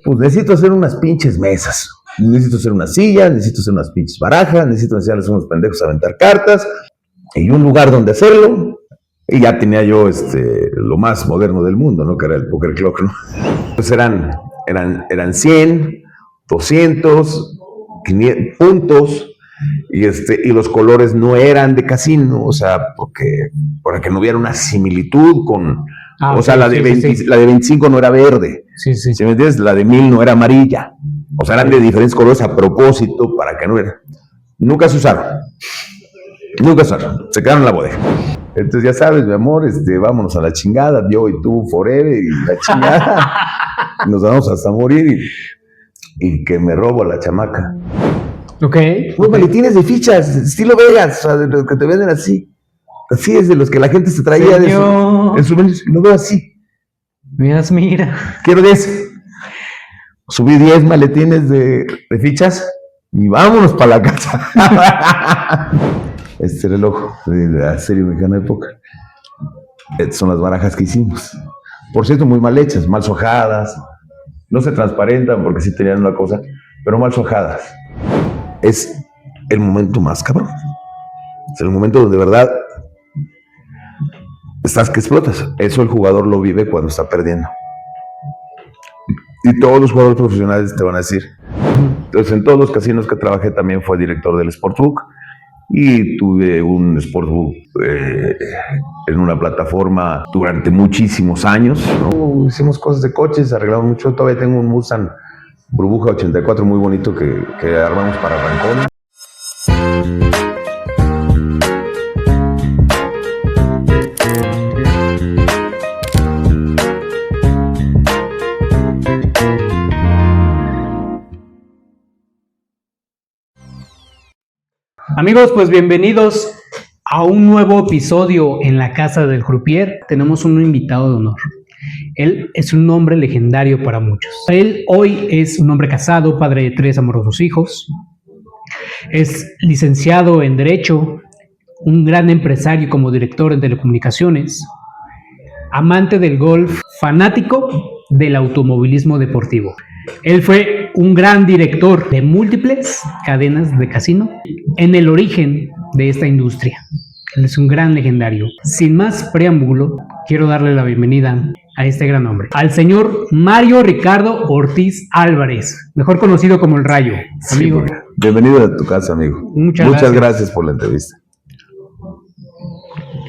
pues necesito hacer unas pinches mesas, necesito hacer unas sillas, necesito hacer unas pinches barajas, necesito enseñarles a unos pendejos a aventar cartas, y un lugar donde hacerlo. Y ya tenía yo lo más moderno del mundo, ¿no? Que era el Poker Clock, ¿no? Pues eran 100, 200, 500 puntos, y los colores no eran de casino, o sea, para que no hubiera una similitud con... o sea, la de 25 no era verde. Sí. ¿Sí me entiendes? La de 1000 no era amarilla. O sea, eran de diferentes colores a propósito para que no era... Nunca se usaron. Se quedaron en la bodega. Entonces, ya sabes, mi amor, vámonos a la chingada, yo y tú, forever, y la chingada. Nos vamos hasta morir y que me robo a la chamaca. Ok. Unos maletines de fichas, estilo Vegas, o sea, de los que te venden así. Así es, de los que la gente se traía en su menú. Lo veo así. Mira. Quiero 10. Subí 10 maletines de fichas y vámonos para la casa. Este reloj de la serie mexicana de póker. Estas son las barajas que hicimos. Por cierto, muy mal hechas, mal sojadas. No se transparentan porque sí tenían una cosa, pero mal sojadas. Es el momento más cabrón. Es el momento donde de verdad estás que explotas. Eso el jugador lo vive cuando está perdiendo. Y todos los jugadores profesionales te van a decir. Entonces, en todos los casinos que trabajé también fue director del Sportsbook. Y tuve un Sportsbook en una plataforma durante muchísimos años, ¿no? Hicimos cosas de coches, arreglamos mucho. Todavía tengo un Mustang Burbuja 84 muy bonito que armamos para Rancón. Amigos, pues bienvenidos a un nuevo episodio en la Casa del Croupier. Tenemos un invitado de honor. Él es un hombre legendario para muchos. Él hoy es un hombre casado, padre de 3 amorosos hijos. Es licenciado en Derecho, un gran empresario como director en telecomunicaciones, amante del golf, fanático del automovilismo deportivo. Él fue un gran director de múltiples cadenas de casino en el origen de esta industria. Él es un gran legendario. Sin más preámbulo, quiero darle la bienvenida a este gran hombre, al señor Mario Ricardo Ortiz Álvarez, mejor conocido como El Rayo. Amigo. Sí, bienvenido a tu casa, amigo. Muchas gracias por la entrevista.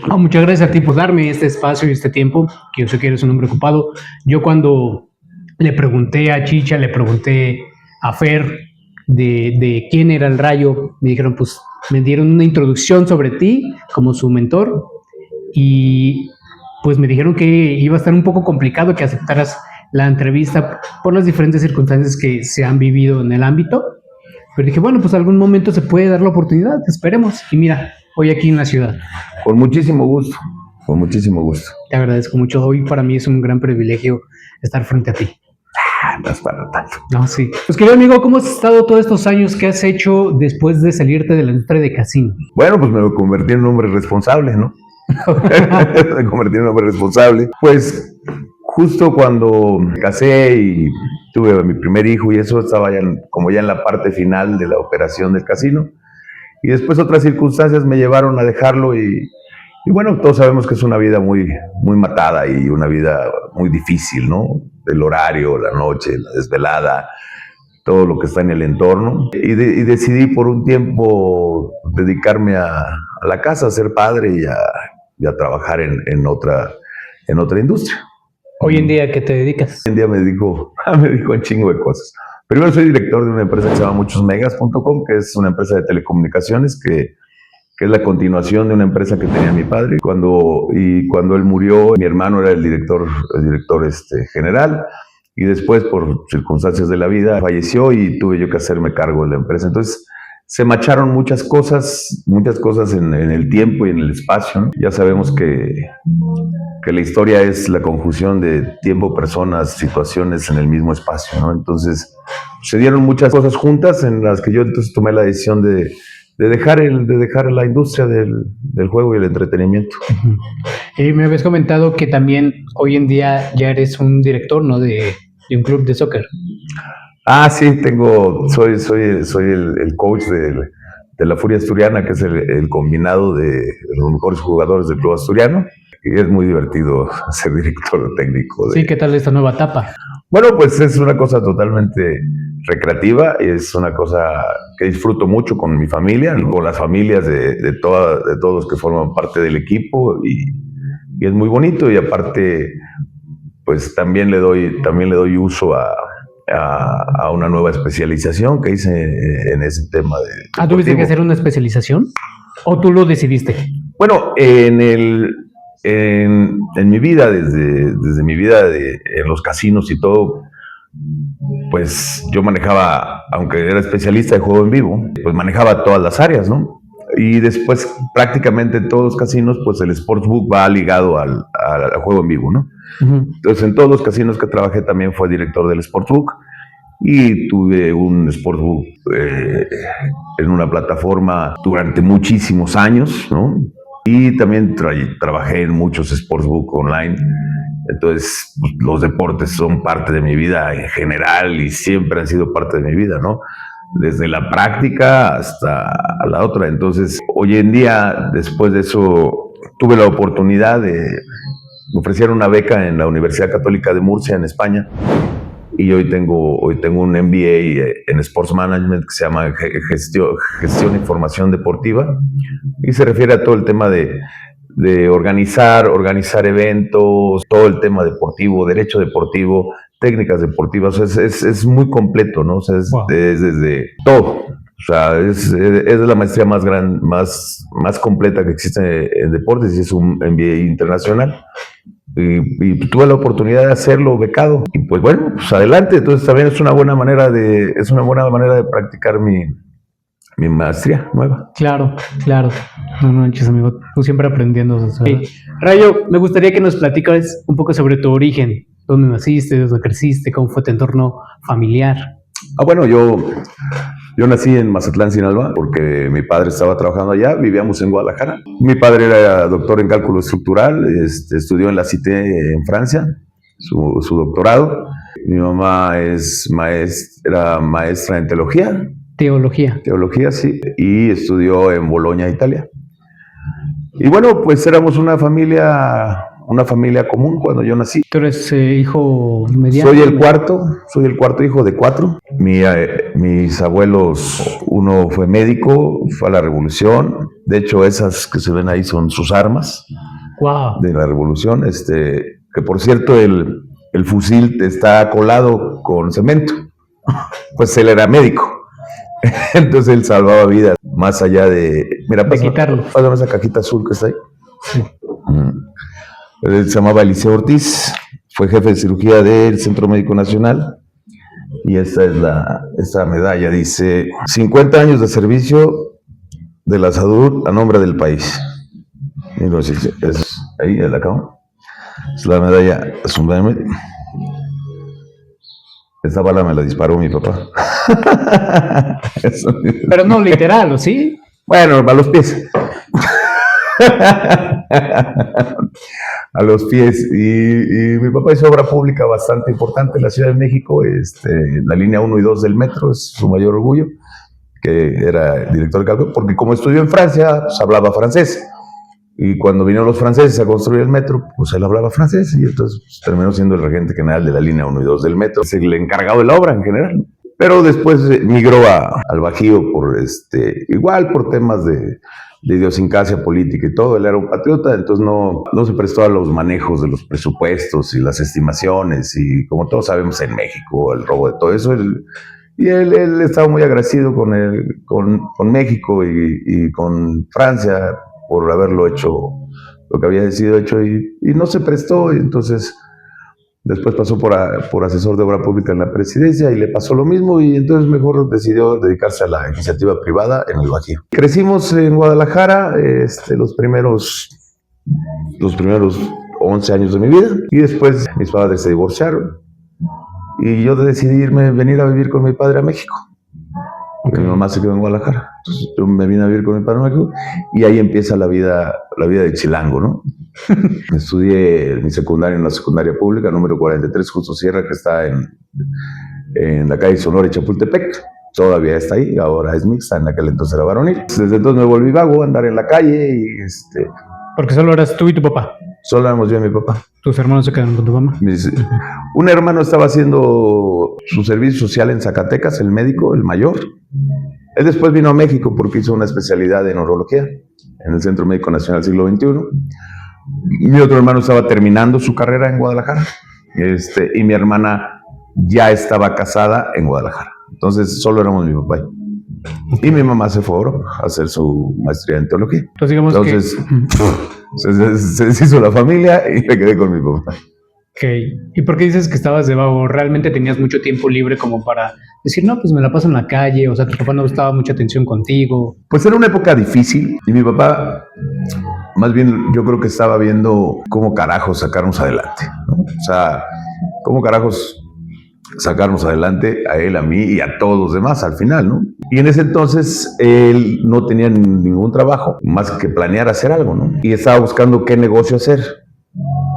Muchas gracias a ti por darme este espacio y este tiempo, que yo sé que eres un hombre ocupado. Yo cuando le pregunté a Chicha, le pregunté a Fer de quién era El Rayo, me dijeron, pues me dieron una introducción sobre ti como su mentor y pues me dijeron que iba a estar un poco complicado que aceptaras la entrevista por las diferentes circunstancias que se han vivido en el ámbito, pero dije, bueno, pues algún momento se puede dar la oportunidad, esperemos. Y mira, hoy aquí en la ciudad. Con muchísimo gusto, con muchísimo gusto. Te agradezco mucho, hoy para mí es un gran privilegio estar frente a ti. No es para tanto. No, sí. Pues querido amigo, ¿cómo has estado todos estos años? ¿Qué has hecho después de salirte de la industria de casino? Bueno, pues me convertí en un hombre responsable, ¿no? Me convertí en un hombre responsable. Pues justo cuando me casé y tuve a mi primer hijo y eso, estaba ya en la parte final de la operación del casino. Y después otras circunstancias me llevaron a dejarlo y bueno, todos sabemos que es una vida muy, muy matada y una vida muy difícil, ¿no? El horario, la noche, la desvelada, todo lo que está en el entorno. Y decidí por un tiempo dedicarme a la casa, a ser padre y a trabajar en otra industria. ¿Hoy en día qué te dedicas? Hoy en día me dedico a un chingo de cosas. Primero soy director de una empresa que se llama muchosmegas.com, que es una empresa de telecomunicaciones que es la continuación de una empresa que tenía mi padre. Cuando él murió, mi hermano era el director general, y después, por circunstancias de la vida, falleció y tuve yo que hacerme cargo de la empresa. Entonces, se macharon muchas cosas en el tiempo y en el espacio, ¿no? Ya sabemos que la historia es la conjunción de tiempo, personas, situaciones en el mismo espacio, ¿no? Entonces, se dieron muchas cosas juntas en las que yo entonces tomé la decisión de dejar la industria del juego y el entretenimiento. Y me habías comentado que también hoy en día ya eres un director, ¿no? De de un club de soccer. Ah, sí, soy el coach de la Furia Asturiana, que es el combinado de los mejores jugadores del club asturiano. Y es muy divertido ser director técnico. Sí, ¿qué tal esta nueva etapa? Bueno, pues es una cosa totalmente recreativa, es una cosa que disfruto mucho con mi familia y con las familias de todos los que forman parte del equipo y es muy bonito y aparte pues también le doy uso a una nueva especialización que hice en ese tema de ¿Tuviste que hacer una especialización? ¿O tú lo decidiste? Bueno, en mi vida, desde mi vida en los casinos y todo, pues yo manejaba, aunque era especialista de juego en vivo, pues manejaba todas las áreas, ¿no? Y después prácticamente en todos los casinos, pues el sportsbook va ligado al juego en vivo, ¿no? Uh-huh. Entonces en todos los casinos que trabajé también fue director del sportsbook y tuve un sportsbook en una plataforma durante muchísimos años, ¿no? Y también trabajé en muchos sportsbook online. Entonces, pues, los deportes son parte de mi vida en general y siempre han sido parte de mi vida, ¿no? Desde la práctica hasta la otra. Entonces, hoy en día, después de eso, tuve la oportunidad de ofrecer una beca en la Universidad Católica de Murcia, en España. Y hoy tengo un MBA en Sports Management que se llama Gestión y Formación Deportiva y se refiere a todo el tema de organizar eventos, todo el tema deportivo, derecho deportivo, técnicas deportivas. Es muy completo, ¿no? O sea, es desde todo. O sea, es la maestría más completa que existe en deportes y es un MBA internacional. Y tuve la oportunidad de hacerlo becado y pues bueno, pues adelante. Entonces también es una buena manera de practicar mi maestría nueva. Claro. No manches, amigo, tú siempre aprendiendo. Rayo, me gustaría que nos platiques un poco sobre tu origen, dónde naciste, dónde creciste, cómo fue tu entorno familiar. Bueno, yo nací en Mazatlán, Sinaloa, porque mi padre estaba trabajando allá, vivíamos en Guadalajara. Mi padre era doctor en cálculo estructural, estudió en la Cité en Francia, su doctorado. Mi mamá era maestra en teología. Teología, sí, y estudió en Bolonia, Italia. Y bueno, pues éramos una familia común cuando yo nací. ¿Tú eres hijo mediano? Soy el cuarto hijo de 4. Mis abuelos, uno fue médico, fue a la Revolución. De hecho, esas que se ven ahí son sus armas. Wow. De la Revolución. Que por cierto, el fusil está colado con cemento. Pues él era médico. Entonces él salvaba vidas más allá de... Mira, pásame esa cajita azul que está ahí. Sí. Él se llamaba Eliseo Ortiz, fue jefe de cirugía del Centro Médico Nacional y esta medalla dice 50 años de servicio de la salud a nombre del país. Ahí, la acabo. Es la medalla. Esta bala me la disparó mi papá. Pero no literal, ¿o sí? Bueno, a los pies. A los pies. Y mi papá hizo obra pública bastante importante en la Ciudad de México. La línea 1 y 2 del metro es su mayor orgullo, que era director de cálculo, porque como estudió en Francia, pues hablaba francés. Y cuando vinieron los franceses a construir el metro, pues él hablaba francés y entonces pues, terminó siendo el regente general de la línea 1 y 2 del metro. Es el encargado de la obra en general. Pero después migró al Bajío igual por temas de idiosincrasia política y todo. Él era un patriota, entonces no se prestó a los manejos de los presupuestos y las estimaciones y como todos sabemos en México, el robo de todo eso. Él estaba muy agradecido con México y con Francia por haberlo hecho, lo que había decidido hecho y no se prestó. Y entonces después pasó por asesor de obra pública en la presidencia y le pasó lo mismo y entonces mejor decidió dedicarse a la iniciativa privada en el Bajío. Crecimos en Guadalajara los primeros 11 años de mi vida y después mis padres se divorciaron y yo decidí venir a vivir con mi padre a México. Okay. Mi mamá se quedó en Guadalajara. Entonces yo me vine a vivir con mi padre en México y ahí empieza la vida de chilango, ¿no? Estudié mi secundaria en la secundaria pública, número 43, Justo Sierra, que está en la calle Sonora y Chapultepec. Todavía está ahí, ahora es mixta, en aquel entonces era varonil. Desde entonces me volví vago, andar en la calle y Porque solo eras tú y tu papá. Solo éramos yo y mi papá. ¿Tus hermanos se quedaron con tu mamá? Un hermano estaba haciendo su servicio social en Zacatecas, el médico, el mayor. Él después vino a México porque hizo una especialidad en urología en el Centro Médico Nacional del Siglo XXI. Mi otro hermano estaba terminando su carrera en Guadalajara y mi hermana ya estaba casada en Guadalajara. Entonces solo éramos mi papá y mi mamá se fue a Europa a hacer su maestría en teología. Entonces se deshizo la familia y me quedé con mi papá. Okay. ¿Y por qué dices que estabas de vago? ¿Realmente tenías mucho tiempo libre como para decir, no, pues me la paso en la calle? O sea, tu papá no prestaba mucha atención contigo. Pues era una época difícil y mi papá, más bien yo creo que estaba viendo cómo carajos sacarnos adelante, ¿no? O sea, cómo carajos sacarnos adelante a él, a mí y a todos los demás al final, ¿no? Y en ese entonces él no tenía ningún trabajo más que planear hacer algo, ¿no? Y estaba buscando qué negocio hacer,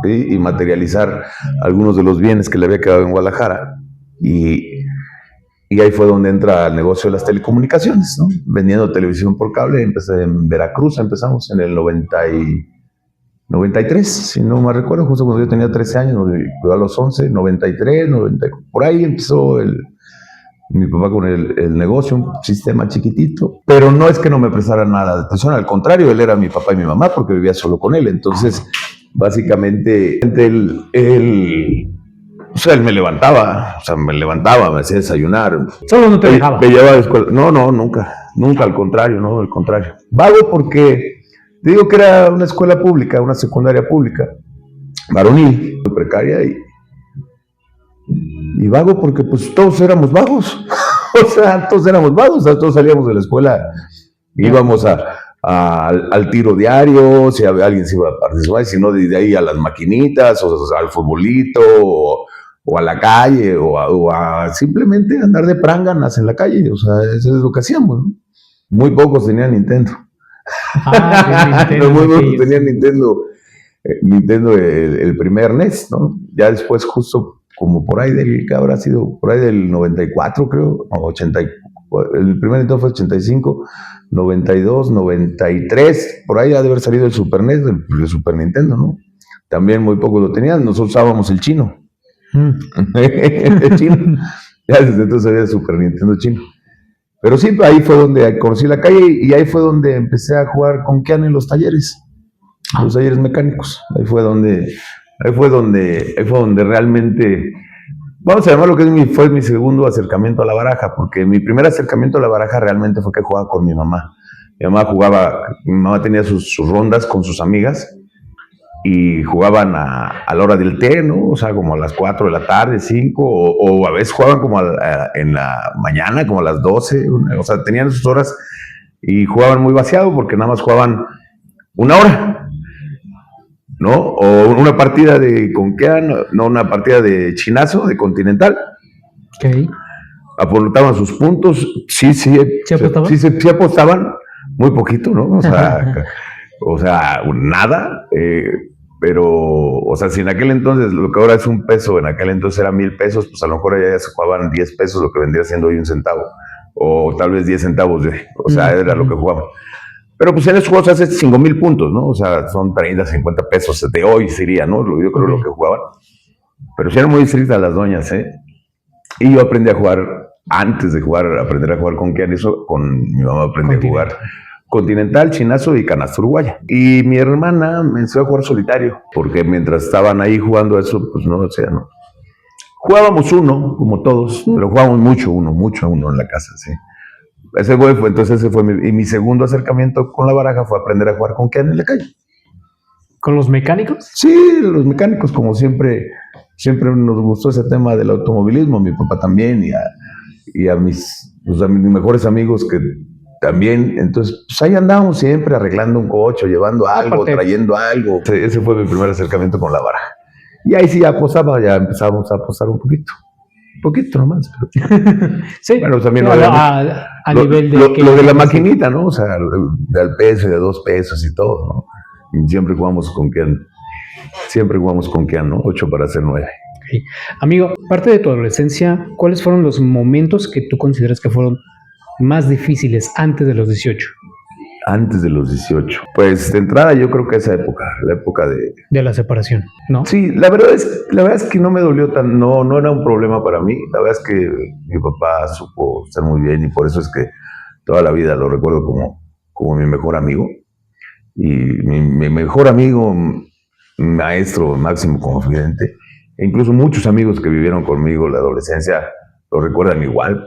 ¿sí? Y materializar algunos de los bienes que le había quedado en Guadalajara. Y ahí fue donde entra el negocio de las telecomunicaciones, ¿no? Vendiendo televisión por cable. Empecé en Veracruz, empezamos en el 93, si no me recuerdo, justo cuando yo tenía 13 años, a los 11, 93, 90, por ahí empezó mi papá con el negocio, un sistema chiquitito, pero no es que no me prestara nada de atención, al contrario, él era mi papá y mi mamá porque vivía solo con él, entonces básicamente él me levantaba, me hacía desayunar. ¿Solo no te dejaba? Me llevaba a la escuela. No, nunca, al contrario, Vago porque te digo que era una escuela pública, una secundaria pública, varonil, muy precaria y vago porque pues todos éramos vagos. O sea, todos éramos vagos, todos salíamos de la escuela, íbamos al tiro diario, si alguien se iba a participar, si no de ahí a las maquinitas, o al futbolito, o a la calle, o a simplemente andar de pránganas en la calle. O sea, eso es lo que hacíamos, ¿no? Muy pocos tenían Nintendo. Muy pocos tenían Nintendo, el primer NES, ¿no? Ya después, justo como por ahí ¿qué habrá sido? Por ahí del 94, creo, o 80, el primer Nintendo fue 85, 92, 93, por ahí ha de haber salido el Super NES, el Super Nintendo, ¿no? También muy pocos lo tenían, nosotros usábamos el chino. El chino. Ya desde entonces había el Super Nintendo chino. Pero sí, ahí fue donde conocí la calle y ahí fue donde empecé a jugar con Keanu en los talleres mecánicos. Ahí fue donde realmente, vamos a llamarlo que fue mi segundo acercamiento a la baraja, porque mi primer acercamiento a la baraja realmente fue que jugaba con mi mamá. Mi mamá tenía sus rondas con sus amigas y jugaban a la hora del té, ¿no? O sea, como a las 4 de la tarde, 5, o a veces jugaban como en la mañana, como a las 12, o sea, tenían sus horas y jugaban muy vaciado porque nada más jugaban una hora, ¿no? O una partida una partida de chinazo, de continental. Okay. Aportaban sus puntos, sí apostaban, muy poquito, ¿no? O sea, nada, pero, o sea, si en aquel entonces, lo que ahora es $1, en aquel entonces era 1,000 pesos, pues a lo mejor ya se jugaban 10 pesos, lo que vendría siendo hoy 1 centavo, o tal vez 10 centavos, o sea, era lo que jugaban. Pero pues en esos juegos haces 5,000 puntos, ¿no? O sea, son 30, 50 pesos de hoy sería, ¿no? Yo creo lo que jugaban. Pero sí eran muy estrictas las doñas, ¿eh? Y yo aprendí a jugar, antes de aprender a jugar con mi mamá aprendí a jugar continental, chinazo y canasta uruguaya. Y mi hermana me enseñó a jugar solitario, porque mientras estaban ahí jugando eso, pues no, o sea, no. Jugábamos uno, como todos, pero jugábamos mucho uno en la casa, sí. Ese fue mi segundo acercamiento con la baraja, fue aprender a jugar con Keanu en la calle. ¿Con los mecánicos? Sí, los mecánicos, como siempre nos gustó ese tema del automovilismo, mi papá también, y a mis mejores amigos que también. Entonces, pues ahí andábamos siempre arreglando un coche, llevando algo, trayendo algo. Ese fue mi primer acercamiento con la baraja. Y ahí sí ya empezábamos a apostar un poquito nomás. Pero sí, bueno, también a nivel de lo de la maquinita, ¿no? O sea, de al peso y de 2 pesos y todo, ¿no? Y siempre jugamos con Keanu. siempre jugamos con Keanu, ¿no? 8 para hacer 9. Okay. Amigo, parte de tu adolescencia, ¿cuáles fueron los momentos que tú consideras que fueron más difíciles antes de los 18? Antes de los 18. Pues de entrada yo creo que esa época, la época de la separación, ¿no? Sí, la verdad es que no me dolió no era un problema para mí. La verdad es que mi papá supo estar muy bien y por eso es que toda la vida lo recuerdo como mi mejor amigo. Y mi mejor amigo, maestro, máximo confidente, e incluso muchos amigos que vivieron conmigo la adolescencia lo recuerdan igual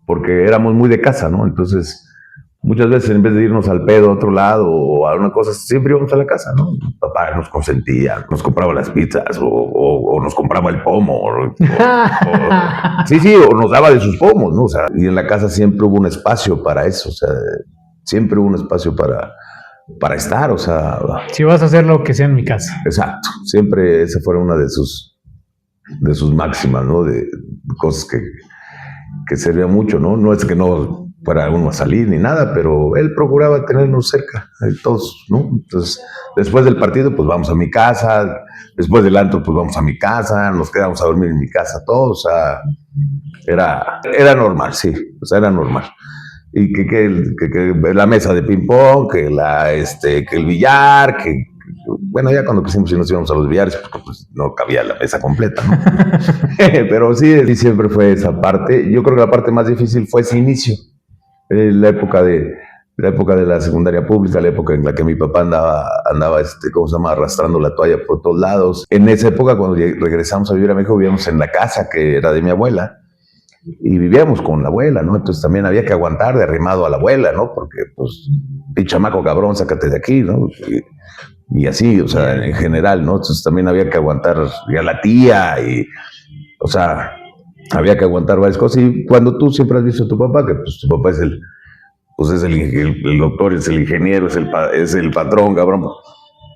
porque éramos muy de casa, ¿no? Entonces, muchas veces en vez de irnos al pedo a otro lado o a una cosa, siempre íbamos a la casa, ¿no? Mi papá nos consentía, nos compraba las pizzas o nos compraba el pomo. Sí, o nos daba de sus pomos, ¿no? O sea, y en la casa siempre hubo un espacio para eso, o sea, siempre hubo un espacio para estar, o sea... Si vas a hacer lo que sea en mi casa. Exacto, siempre esa fue una de sus máximas, ¿no? De cosas que servía mucho, ¿no? No es que no fuera uno a salir ni nada, pero él procuraba tenernos cerca, todos, ¿no? Entonces, después del partido, pues vamos a mi casa, después del antro, pues vamos a mi casa, nos quedamos a dormir en mi casa todos, o sea, era normal, sí, o sea, era normal. Y que la mesa de ping-pong, que el billar, bueno, ya cuando quisimos y nos íbamos a los billares, pues no cabía la mesa completa, ¿no? Pero sí, siempre fue esa parte. Yo creo que la parte más difícil fue ese inicio, la época de la secundaria pública, la época en la que mi papá andaba, ¿cómo se llama?, arrastrando la toalla por todos lados. En esa época, cuando regresamos a vivir a México, vivíamos en la casa que era de mi abuela, y vivíamos con la abuela, ¿no? Entonces también había que aguantar de arrimado a la abuela, ¿no? Porque, pues, chamaco cabrón, sácate de aquí, ¿no? Y así, o sea, en general, ¿no? Entonces también había que aguantar a la tía o sea, había que aguantar varias cosas. Y cuando tú siempre has visto a tu papá, que pues tu papá es el doctor, es el ingeniero, es el patrón, cabrón,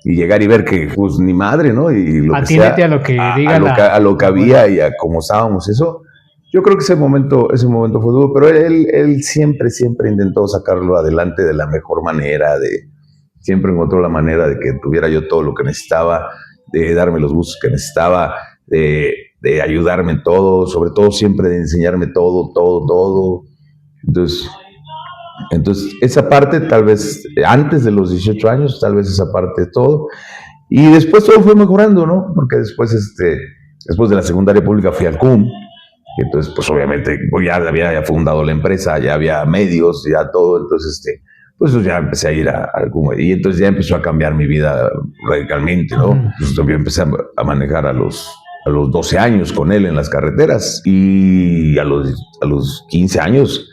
y llegar y ver que, pues, ni madre, ¿no? Y lo que sea, a lo que diga a lo que había y a cómo estábamos, eso. Yo creo que ese momento fue duro, pero él siempre intentó sacarlo adelante de la mejor manera, siempre encontró la manera de que tuviera yo todo lo que necesitaba, de darme los gustos que necesitaba, de ayudarme en todo, sobre todo siempre de enseñarme todo. Entonces, esa parte tal vez, antes de los 18 años, tal vez esa parte de todo. Y después todo fue mejorando, ¿no? Porque después de la secundaria pública fui al CUM. Y entonces, pues obviamente, ya había fundado la empresa, ya había medios, ya todo. Entonces, pues ya empecé a ir al CUM. Y entonces ya empezó a cambiar mi vida radicalmente, ¿no? Entonces yo empecé a manejar a los 12 años con él en las carreteras. Y a los 15 años,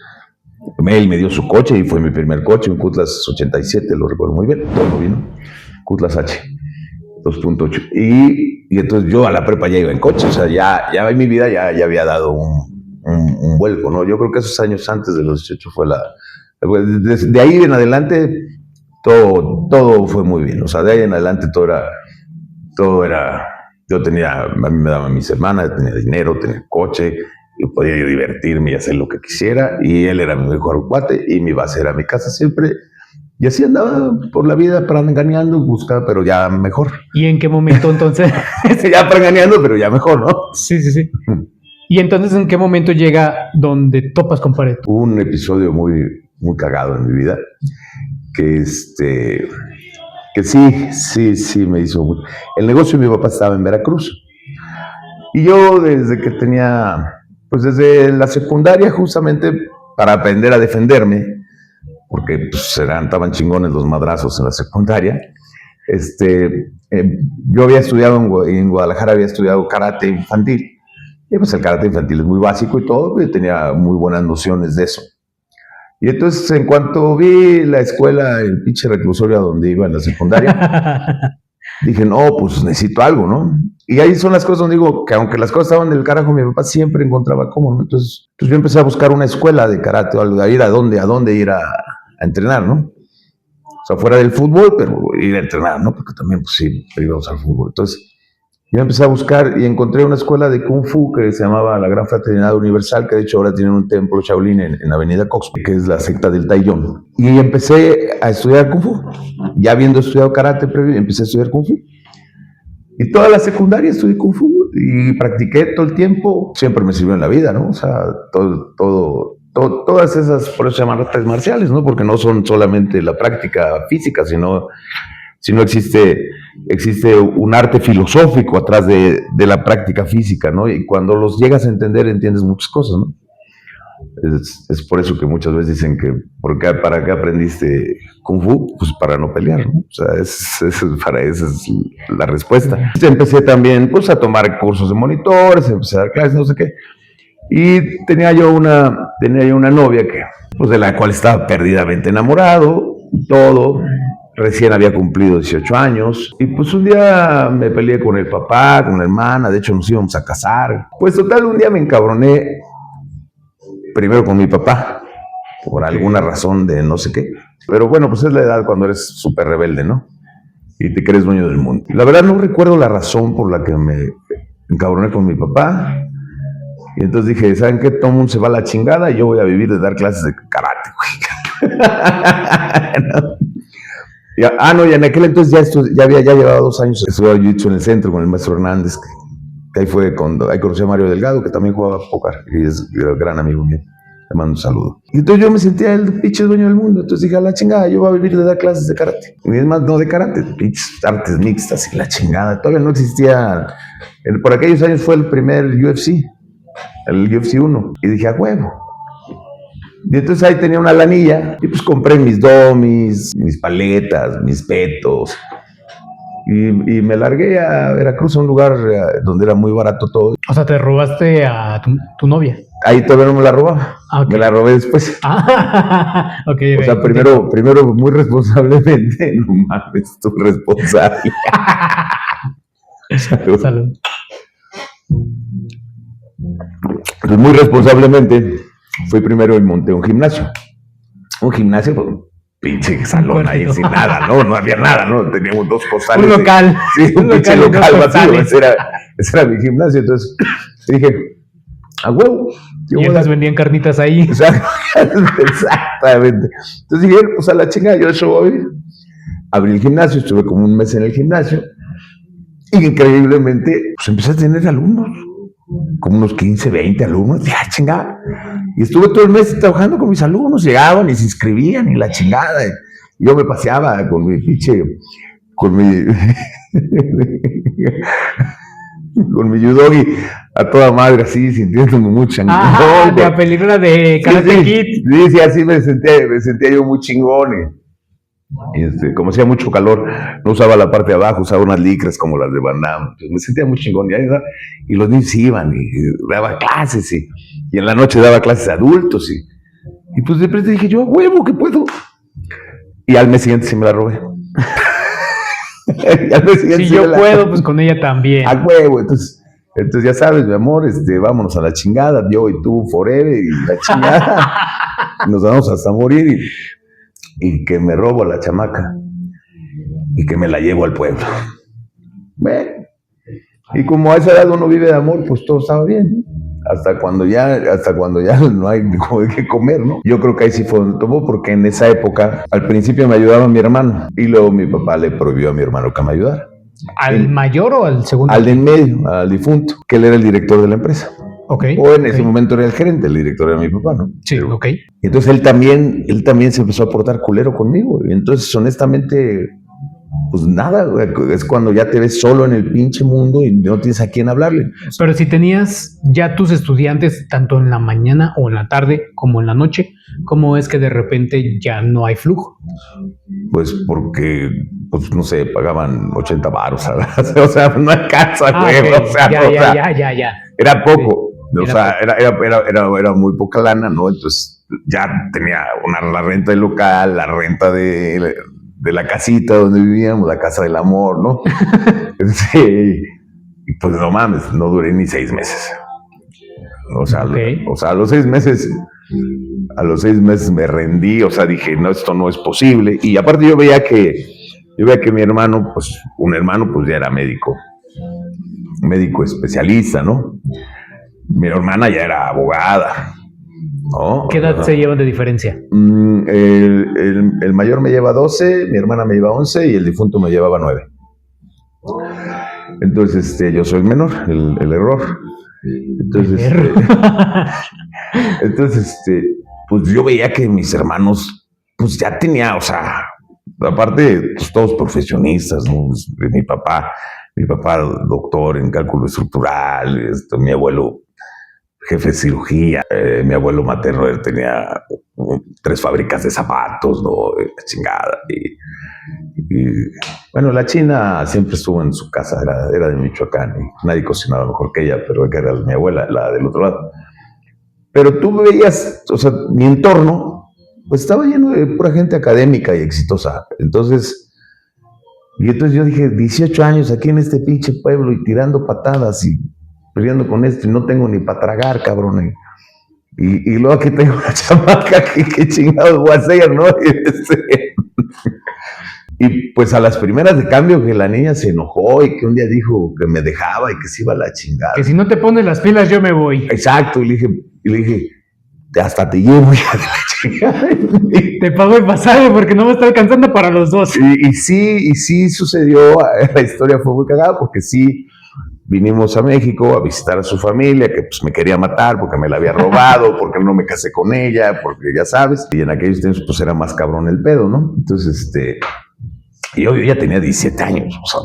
él me dio su coche y fue mi primer coche, un Cutlass 87, lo recuerdo muy bien, todo vino, Cutlass H 2.8. Y entonces yo a la prepa ya iba en coche, o sea, ya en mi vida ya había dado un vuelco, ¿no? Yo creo que esos años antes de los 18 fue de ahí en adelante todo fue muy bien, o sea, de ahí en adelante todo era, a mí me daban mis hermanas, tenía dinero, tenía coche, y podía yo divertirme y hacer lo que quisiera, y él era mi mejor cuate, y mi base era mi casa siempre, y así andaba por la vida engañando, buscaba, pero ya mejor. ¿Y en qué momento entonces? Ya engañando, pero ya mejor, ¿no? Sí. ¿Y entonces en qué momento llega donde topas con pared? Hubo un episodio muy, muy cagado en mi vida, que sí me hizo mucho. El negocio de mi papá estaba en Veracruz, y yo desde la secundaria, justamente para aprender a defenderme, porque pues, estaban chingones los madrazos en la secundaria, yo había estudiado en Guadalajara, había estudiado karate infantil, y pues el karate infantil es muy básico y todo, pero tenía muy buenas nociones de eso. Y entonces, en cuanto vi la escuela, el pinche reclusorio a donde iba en la secundaria, dije, no, pues necesito algo, ¿no? Y ahí son las cosas donde digo que aunque las cosas estaban del carajo, mi papá siempre encontraba cómo, ¿no? Entonces yo empecé a buscar una escuela de karate o algo, a ir a dónde ir a entrenar, ¿no? O sea, fuera del fútbol, pero ir a entrenar, ¿no? Porque también, pues sí, íbamos al fútbol. Entonces Yo empecé a buscar y encontré una escuela de Kung Fu que se llamaba la Gran Fraternidad Universal, que de hecho ahora tienen un templo Shaolin en Avenida Cox, que es la secta del Taiyong. Y empecé a estudiar Kung Fu. Ya habiendo estudiado karate previo, empecé a estudiar Kung Fu. Y toda la secundaria estudié Kung Fu y practiqué todo el tiempo. Siempre me sirvió en la vida, ¿no? O sea, todas esas, por eso se llaman artes marciales, ¿no? Porque no son solamente la práctica física, sino existe un arte filosófico atrás de la práctica física, ¿no? Y cuando los llegas a entender, entiendes muchas cosas, ¿no? Es por eso que muchas veces dicen que ¿para qué aprendiste Kung Fu? Pues para no pelear, ¿no? O sea, esa es la respuesta. Empecé también pues, a tomar cursos de monitores, empecé a dar clases, no sé qué. Y tenía yo una novia pues, de la cual estaba perdidamente enamorado, todo. Recién había cumplido 18 años y pues un día me peleé con el papá, con la hermana, de hecho nos íbamos a casar. Pues total, un día me encabroné primero con mi papá, por alguna razón de no sé qué. Pero bueno, pues es la edad cuando eres súper rebelde, ¿no? Y te crees dueño del mundo. La verdad no recuerdo la razón por la que me encabroné con mi papá. Y entonces dije, ¿saben qué? Todo el mundo se va a la chingada y yo voy a vivir de dar clases de karate, güey. ¿No? No, y en aquel entonces ya llevaba 2 años estudiando jiu-jitsu en el centro con el maestro Hernández, que ahí fue cuando ahí conocí a Mario Delgado, que también jugaba póker y es un gran amigo mío. Le mando un saludo. Y entonces yo me sentía el pinche dueño del mundo. Entonces dije, a la chingada, yo voy a vivir de dar clases de karate. Y es más, no de karate, pinches artes mixtas y la chingada. Todavía no existía. Por aquellos años fue el primer UFC, el UFC 1. Y dije, a huevo. Y entonces ahí tenía una lanilla y pues compré mis domis, mis paletas, mis petos. Y me largué a Veracruz, a un lugar donde era muy barato todo. O sea, te robaste a tu novia. Ahí todavía no me la robaba. Okay. Me la robé después. Okay, o sea, primero muy responsablemente. No mames, tú responsable. Salud. Entonces, muy responsablemente, fui primero y monté un gimnasio. Un gimnasio, pues, pinche salón ahí sin nada, ¿no? No había nada, ¿no? Teníamos 2 costales. Un local. Sí, un pinche local vacío. Ese era mi gimnasio. Entonces dije, a huevo. Y ellas vendían carnitas ahí. Exactamente. Entonces dije, pues a la chingada, yo eso voy a vivir. Abrí el gimnasio, estuve como un mes en el gimnasio. Y increíblemente, pues empecé a tener alumnos. Como unos 15, 20 alumnos. Dije, chingada. Y estuve todo el mes trabajando con mis alumnos. Llegaban y se inscribían y la chingada. Y yo me paseaba con mi pinche... Con mi judogi a toda madre, así, sintiéndome muy chingón. De la película de Karate Kid. Sí, así me sentía yo muy chingón. Y como hacía mucho calor, no usaba la parte de abajo, usaba unas licras como las de Van Damme. Entonces me sentía muy chingón. Y los niños iban y daba clases. Y en la noche daba clases a adultos. Y pues de repente dije yo, huevo, que puedo. Y al mes siguiente sí me la robé. Si yo puedo, pues con ella también. A huevo, entonces ya sabes, mi amor, vámonos a la chingada, yo y tú forever, y la chingada. Nos vamos hasta morir y que me robo a la chamaca y que me la llevo al pueblo. Bueno, y como a esa edad uno vive de amor, pues todo estaba bien. Hasta cuando ya no hay qué comer, ¿no? Yo creo que ahí sí fue donde tomó, porque en esa época, al principio me ayudaba mi hermano, y luego mi papá le prohibió a mi hermano que me ayudara. ¿Al mayor o al segundo? Al de en medio, al difunto, que él era el director de la empresa. Okay, o en ese momento era el gerente, el director era mi papá, ¿no? Sí, ok. Y entonces él también se empezó a portar culero conmigo, y entonces honestamente... Pues nada, es cuando ya te ves solo en el pinche mundo y no tienes a quién hablarle. Pero si tenías ya tus estudiantes tanto en la mañana o en la tarde como en la noche, ¿cómo es que de repente ya no hay flujo? Pues porque, pues no sé, pagaban 80 varos, o sea, no alcanza, güey. Okay. O sea, ya. Era poco, sí, era muy poca lana, ¿no? Entonces ya tenía la renta del local, la renta de la casita donde vivíamos, la casa del amor, ¿no? Sí, pues no mames, no duré ni 6 meses. O sea, a los 6 meses me rendí, o sea, dije, no, esto no es posible. Y aparte yo veía que mi hermano, pues un hermano, pues ya era médico. médico especialista, ¿no? Mi hermana ya era abogada, ¿no? ¿Qué edad se llevan de diferencia? El mayor me lleva 12, mi hermana me lleva 11 y el difunto me llevaba 9. Entonces, yo soy el menor, el error. Entonces, pues yo veía que mis hermanos, pues ya tenía, o sea, aparte, pues todos profesionistas, ¿no? Mi papá doctor en cálculo estructural, mi abuelo jefe de cirugía, mi abuelo materno él tenía 3 fábricas de zapatos, ¿no? Chingada. Y bueno, la china siempre estuvo en su casa, era de Michoacán, y nadie cocinaba mejor que ella, pero que era mi abuela, la del otro lado. Pero tú veías, o sea, mi entorno, pues estaba lleno de pura gente académica y exitosa. Entonces yo dije, 18 años aquí en este pinche pueblo y tirando patadas y peleando con esto, y no tengo ni para tragar, cabrón. Y luego aquí tengo una chamaca que chingados voy a hacer, ¿no? Y pues a las primeras de cambio que la niña se enojó y que un día dijo que me dejaba y que se iba a la chingada. Que si no te pones las pilas yo me voy. Exacto, y le dije, hasta te llevo ya de la chingada. Te pago el pasaje porque no me está alcanzando para los dos. Y sí sucedió, la historia fue muy cagada porque sí vinimos a México a visitar a su familia, que pues me quería matar porque me la había robado, porque no me casé con ella, porque ya sabes, y en aquellos tiempos pues era más cabrón el pedo, ¿no? Entonces, yo ya tenía 17 años, o sea,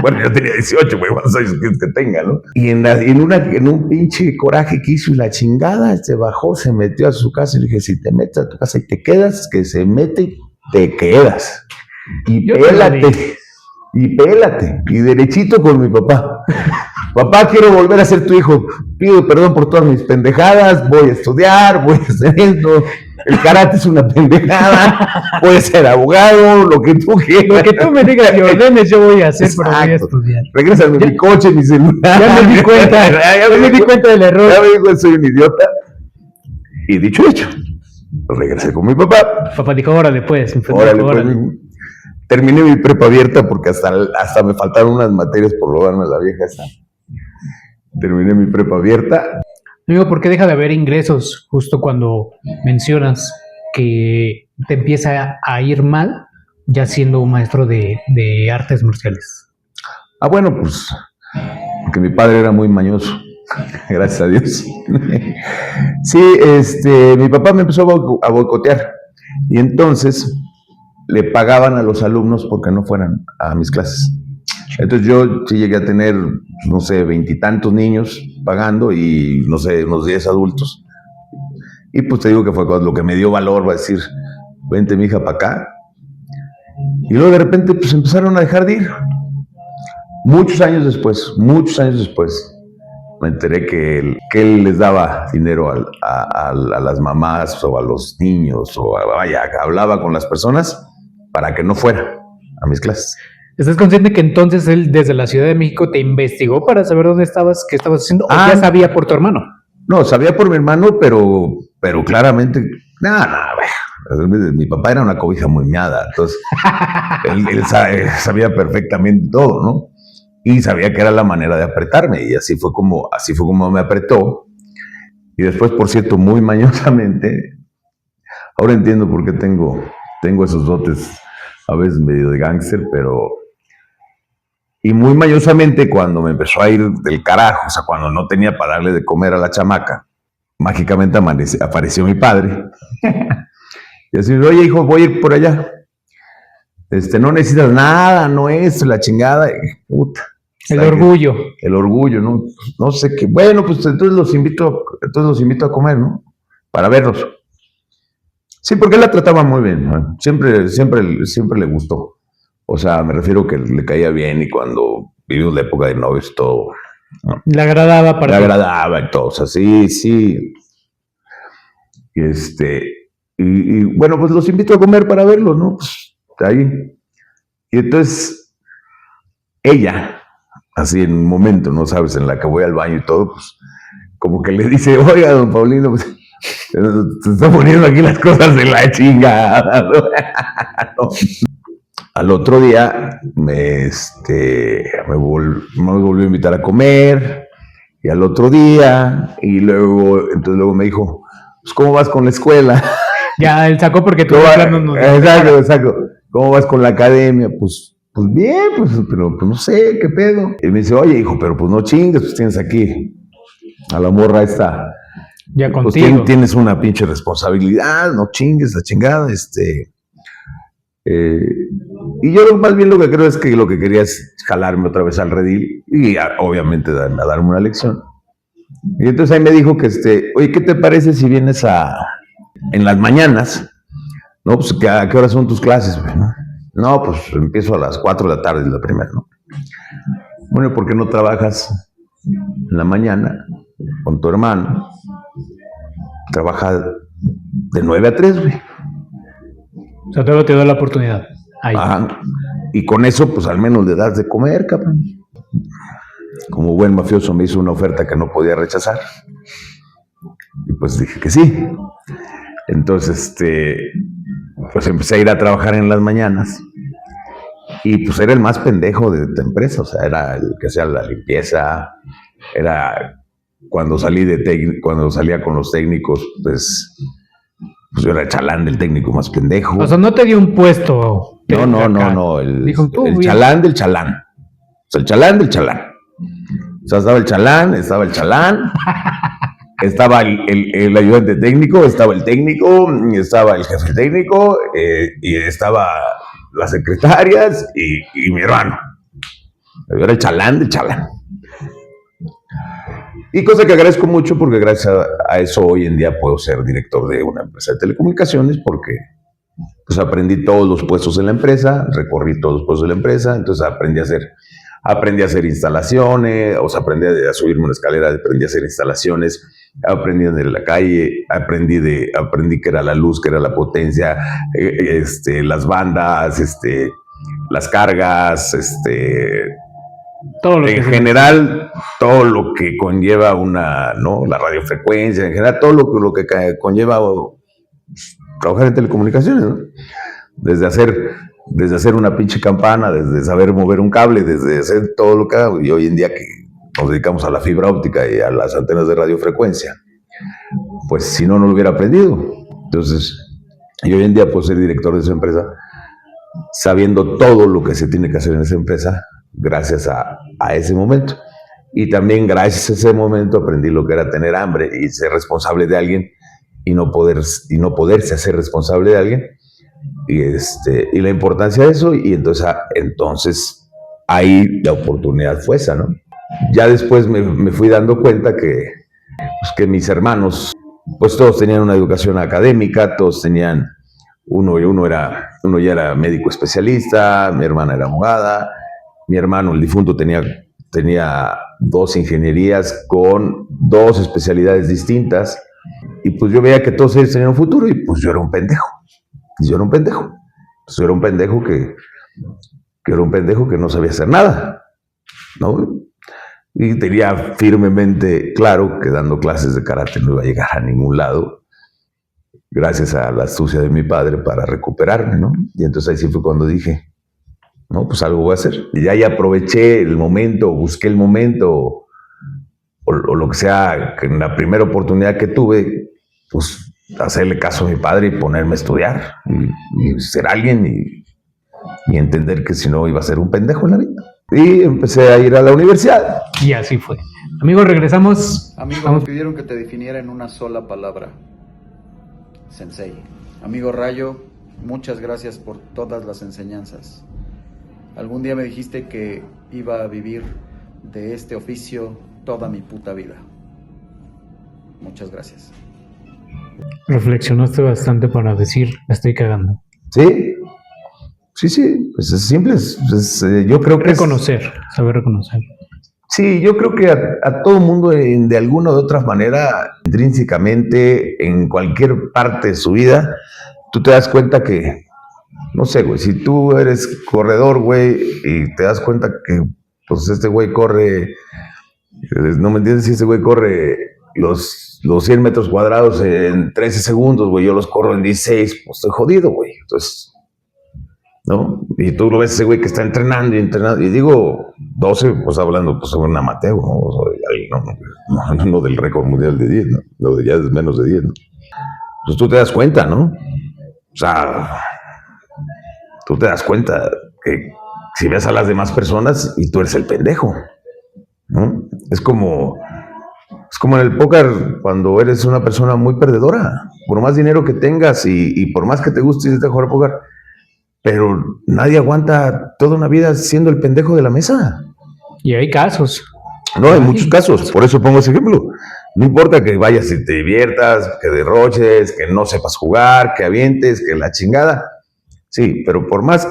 bueno, yo tenía 18, güey, ¿cuántos años quieres que tenga, no? Y en un pinche coraje que hizo y la chingada, se bajó, se metió a su casa y le dije, si te metes a tu casa y te quedas, que se mete, te quedas. Y pélate, y derechito con mi papá. Papá, quiero volver a ser tu hijo, pido perdón por todas mis pendejadas, voy a estudiar, voy a hacer esto, el karate es una pendejada, voy a ser abogado, lo que tú quieras. Lo que tú me digas y ordenes yo voy a hacer, pero voy a estudiar. Regrésame mi coche, mi celular. Ya me di cuenta, ya me di cuenta del error. Ya me dijo, soy un idiota. Y dicho hecho, regresé con mi papá. Papá dijo, órale pues. Órale. Terminé mi prepa abierta porque hasta me faltaron unas materias por robarme a la vieja esta. Terminé mi prepa abierta. Amigo, ¿por qué deja de haber ingresos justo cuando mencionas que te empieza a ir mal ya siendo un maestro de artes marciales? Bueno, pues porque mi padre era muy mañoso, gracias a Dios. Sí, mi papá me empezó a boicotear y entonces le pagaban a los alumnos porque no fueran a mis clases. Entonces yo sí llegué a tener, no sé, 20 y tantos niños pagando y, no sé, unos 10 adultos. Y pues te digo que fue lo que me dio valor, va a decir, vente mi hija para acá. Y luego de repente pues empezaron a dejar de ir. Muchos años después, me enteré que él les daba dinero a las mamás o a los niños, o vaya, hablaba con las personas para que no fuera a mis clases. ¿Estás consciente que entonces él desde la Ciudad de México te investigó para saber dónde estabas, qué estabas haciendo? ¿O ya sabía por tu hermano? No, sabía por mi hermano, pero claramente, mi papá era una cobija muy miada, entonces él sabía perfectamente todo, ¿no? Y sabía que era la manera de apretarme, y así fue como me apretó. Y después, por cierto, muy mañosamente, ahora entiendo por qué tengo esos dotes, a veces medio de gángster, y muy mañosamente, cuando me empezó a ir del carajo, o sea, cuando no tenía para darle de comer a la chamaca, mágicamente apareció mi padre. Y así, oye, hijo, voy a ir por allá. No necesitas nada, no es la chingada. Puta. El orgullo. El orgullo, ¿no? No sé qué. Bueno, pues entonces los invito a comer, ¿no? Para verlos. Sí, porque él la trataba muy bien, ¿no? Siempre le gustó. O sea, me refiero que le caía bien y cuando vivimos la época de novios todo, ¿no? Le agradaba para Le agradaba y todo, o sea, sí. Y bueno, pues los invito a comer para verlos, ¿no? Pues ahí. Y entonces, ella, así en un momento, ¿no? Sabes, en la que voy al baño y todo, pues como que le dice, oiga, don Paulino, pues se están poniendo aquí las cosas de la chingada, ¿no? al otro día me volvió a invitar a comer, y al otro día, y luego me dijo, pues, ¿cómo vas con la escuela? Ya, él sacó porque tú Exacto. ¿Cómo vas con la academia? Pues bien, pero pues no sé, ¿qué pedo? Y me dice, oye, hijo, pero pues no chingues, pues tienes aquí a la morra esta. Ya pues contigo. Tienes una pinche responsabilidad, no chingues, la chingada, y yo más bien lo que creo es que lo que quería es jalarme otra vez al redil y obviamente darme una lección. Y entonces ahí me dijo que, oye, ¿qué te parece si vienes en las mañanas? No, pues, ¿a qué hora son tus clases? No, pues empiezo a las 4 de la tarde, la primera, ¿no? Bueno, ¿por qué no trabajas en la mañana con tu hermano? Trabaja de 9 a 3, güey. O sea, te dio la oportunidad. Ahí. Ajá. Y con eso, pues al menos le das de comer, cabrón. Como buen mafioso me hizo una oferta que no podía rechazar. Y pues dije que sí. Entonces, pues empecé a ir a trabajar en las mañanas. Y pues era el más pendejo de la empresa. O sea, era el que hacía la limpieza. Era cuando salía con los técnicos, pues yo era el chalán del técnico más pendejo. O sea, no te dio un puesto. No. El chalán del chalán. O sea, el chalán del chalán. O sea, estaba el chalán, estaba el ayudante técnico, estaba el técnico, estaba el jefe técnico, y estaba las secretarias y mi hermano. Yo era el chalán del chalán. Y cosa que agradezco mucho porque gracias a eso hoy en día puedo ser director de una empresa de telecomunicaciones porque pues aprendí todos los puestos en la empresa, recorrí todos los puestos de la empresa, entonces aprendí a hacer instalaciones, o sea, aprendí a subirme una escalera, aprendí a hacer instalaciones, aprendí en la calle, aprendí que era la luz, que era la potencia, las bandas, las cargas, todo lo en general, todo lo que conlleva la radiofrecuencia, en general, todo lo que conlleva trabajar en telecomunicaciones, ¿no? Desde hacer una pinche campana, desde saber mover un cable, desde hacer todo lo que hago. Y hoy en día que nos dedicamos a la fibra óptica y a las antenas de radiofrecuencia, pues si no lo hubiera aprendido. Entonces, yo hoy en día puedo ser director de esa empresa sabiendo todo lo que se tiene que hacer en esa empresa gracias a ese momento. Y también gracias a ese momento aprendí lo que era tener hambre y ser responsable de alguien y no poderse hacer responsable de alguien. Y la importancia de eso, y entonces ahí la oportunidad fue esa, ¿no? Ya después me fui dando cuenta que mis hermanos, pues todos tenían una educación académica, todos tenían, uno ya era médico especialista, mi hermana era abogada, mi hermano, el difunto, tenía 2 ingenierías con 2 especialidades distintas, y pues yo veía que todos ellos tenían un futuro, y pues yo era un pendejo. Yo era un pendejo que no sabía hacer nada, ¿no? Y tenía firmemente claro que dando clases de karate no iba a llegar a ningún lado, gracias a la astucia de mi padre para recuperarme, ¿no? Y entonces ahí sí fue cuando dije, no, pues algo voy a hacer. Y ya aproveché el momento, busqué el momento, o lo que sea, que en la primera oportunidad que tuve, pues hacerle caso a mi padre y ponerme a estudiar y ser alguien y entender que si no iba a ser un pendejo en la vida. Y empecé a ir a la universidad. Y así fue. Amigos, regresamos. Amigo, me pidieron que te definiera en una sola palabra. Sensei. Amigo Rayo, muchas gracias por todas las enseñanzas. Algún día me dijiste que iba a vivir de este oficio toda mi puta vida. Muchas gracias. Reflexionaste bastante para decir, la estoy cagando. Sí, pues es simple. Yo creo que saber reconocer. Sí, yo creo que a todo mundo de alguna u otra manera, intrínsecamente, en cualquier parte de su vida, tú te das cuenta que, no sé, güey, si tú eres corredor, güey, y te das cuenta que, pues, este güey corre, no me entiendes, si este güey corre los 100 metros cuadrados en 13 segundos, güey, yo los corro en 16, pues estoy jodido, güey. Entonces, ¿no? Y tú lo ves ese güey que está entrenando y entrenando. Y digo, 12, pues hablando pues sobre un amateur, ¿no? O sea, no del récord mundial de 10, ¿no? Lo de ya es menos de 10, ¿no? Entonces tú te das cuenta, ¿no? O sea, tú te das cuenta que si ves a las demás personas y tú eres el pendejo, ¿no? Es como en el póker cuando eres una persona muy perdedora. Por más dinero que tengas y por más que te guste irte a jugar póker, pero nadie aguanta toda una vida siendo el pendejo de la mesa. Y hay casos. No, hay muchos casos. Por eso pongo ese ejemplo. No importa que vayas y te diviertas, que derroches, que no sepas jugar, que avientes, que la chingada. Sí, pero por más